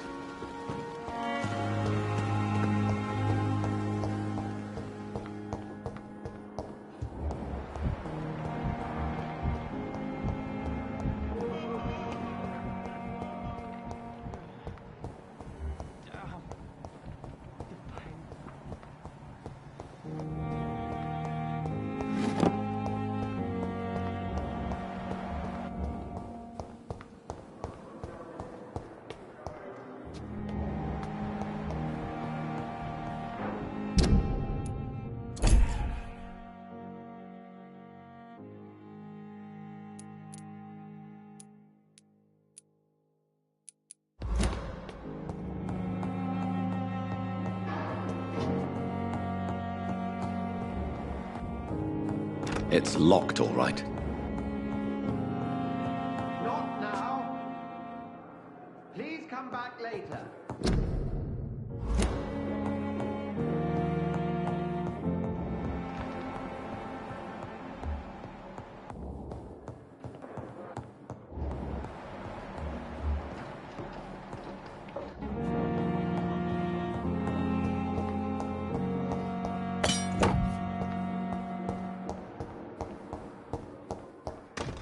It's locked, all right. Not now. Please come back later.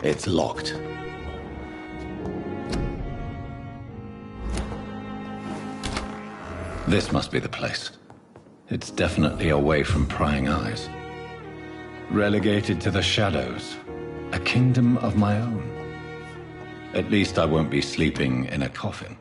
It's locked. This must be the place. It's definitely away from prying eyes. Relegated to the shadows. A kingdom of my own. At least I won't be sleeping in a coffin.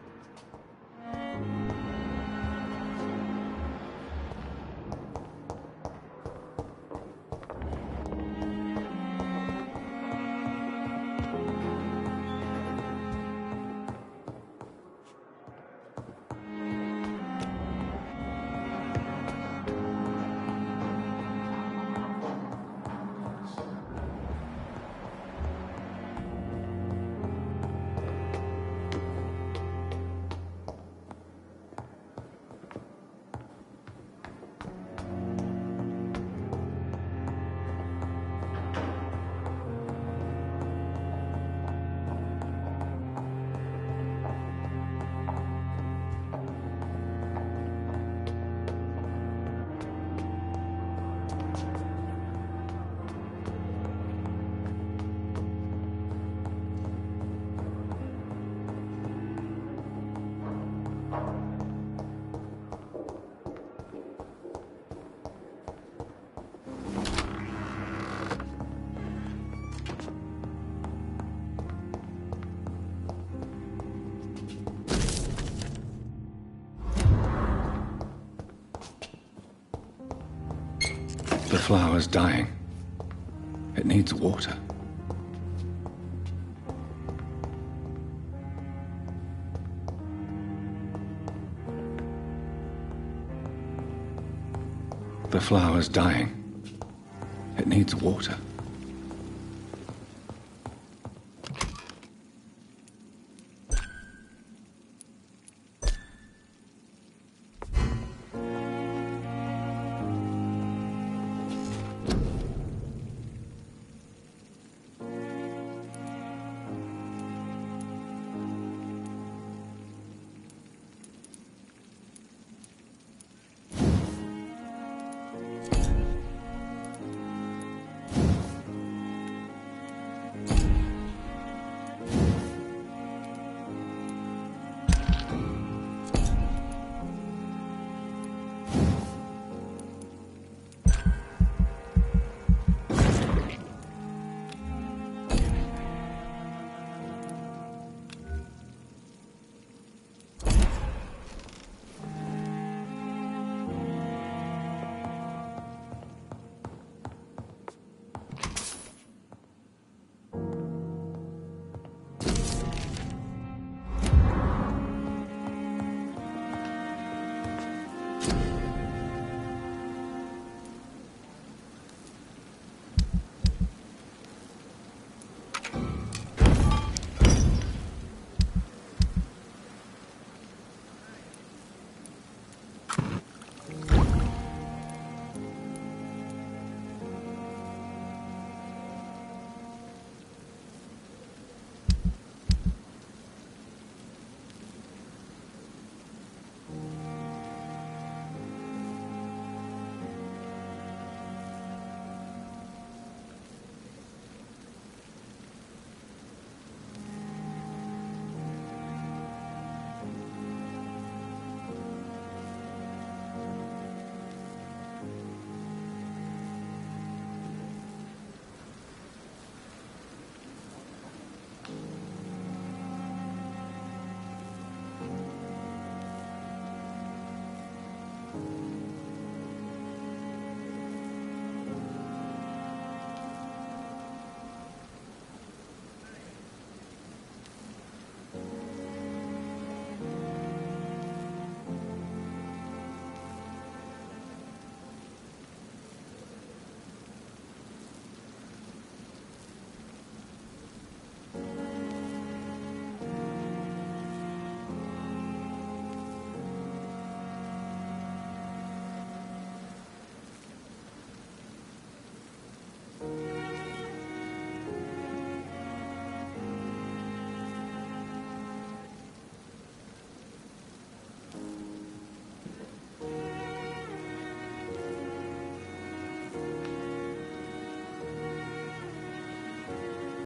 The flower's dying. It needs water. The flower's dying. It needs water.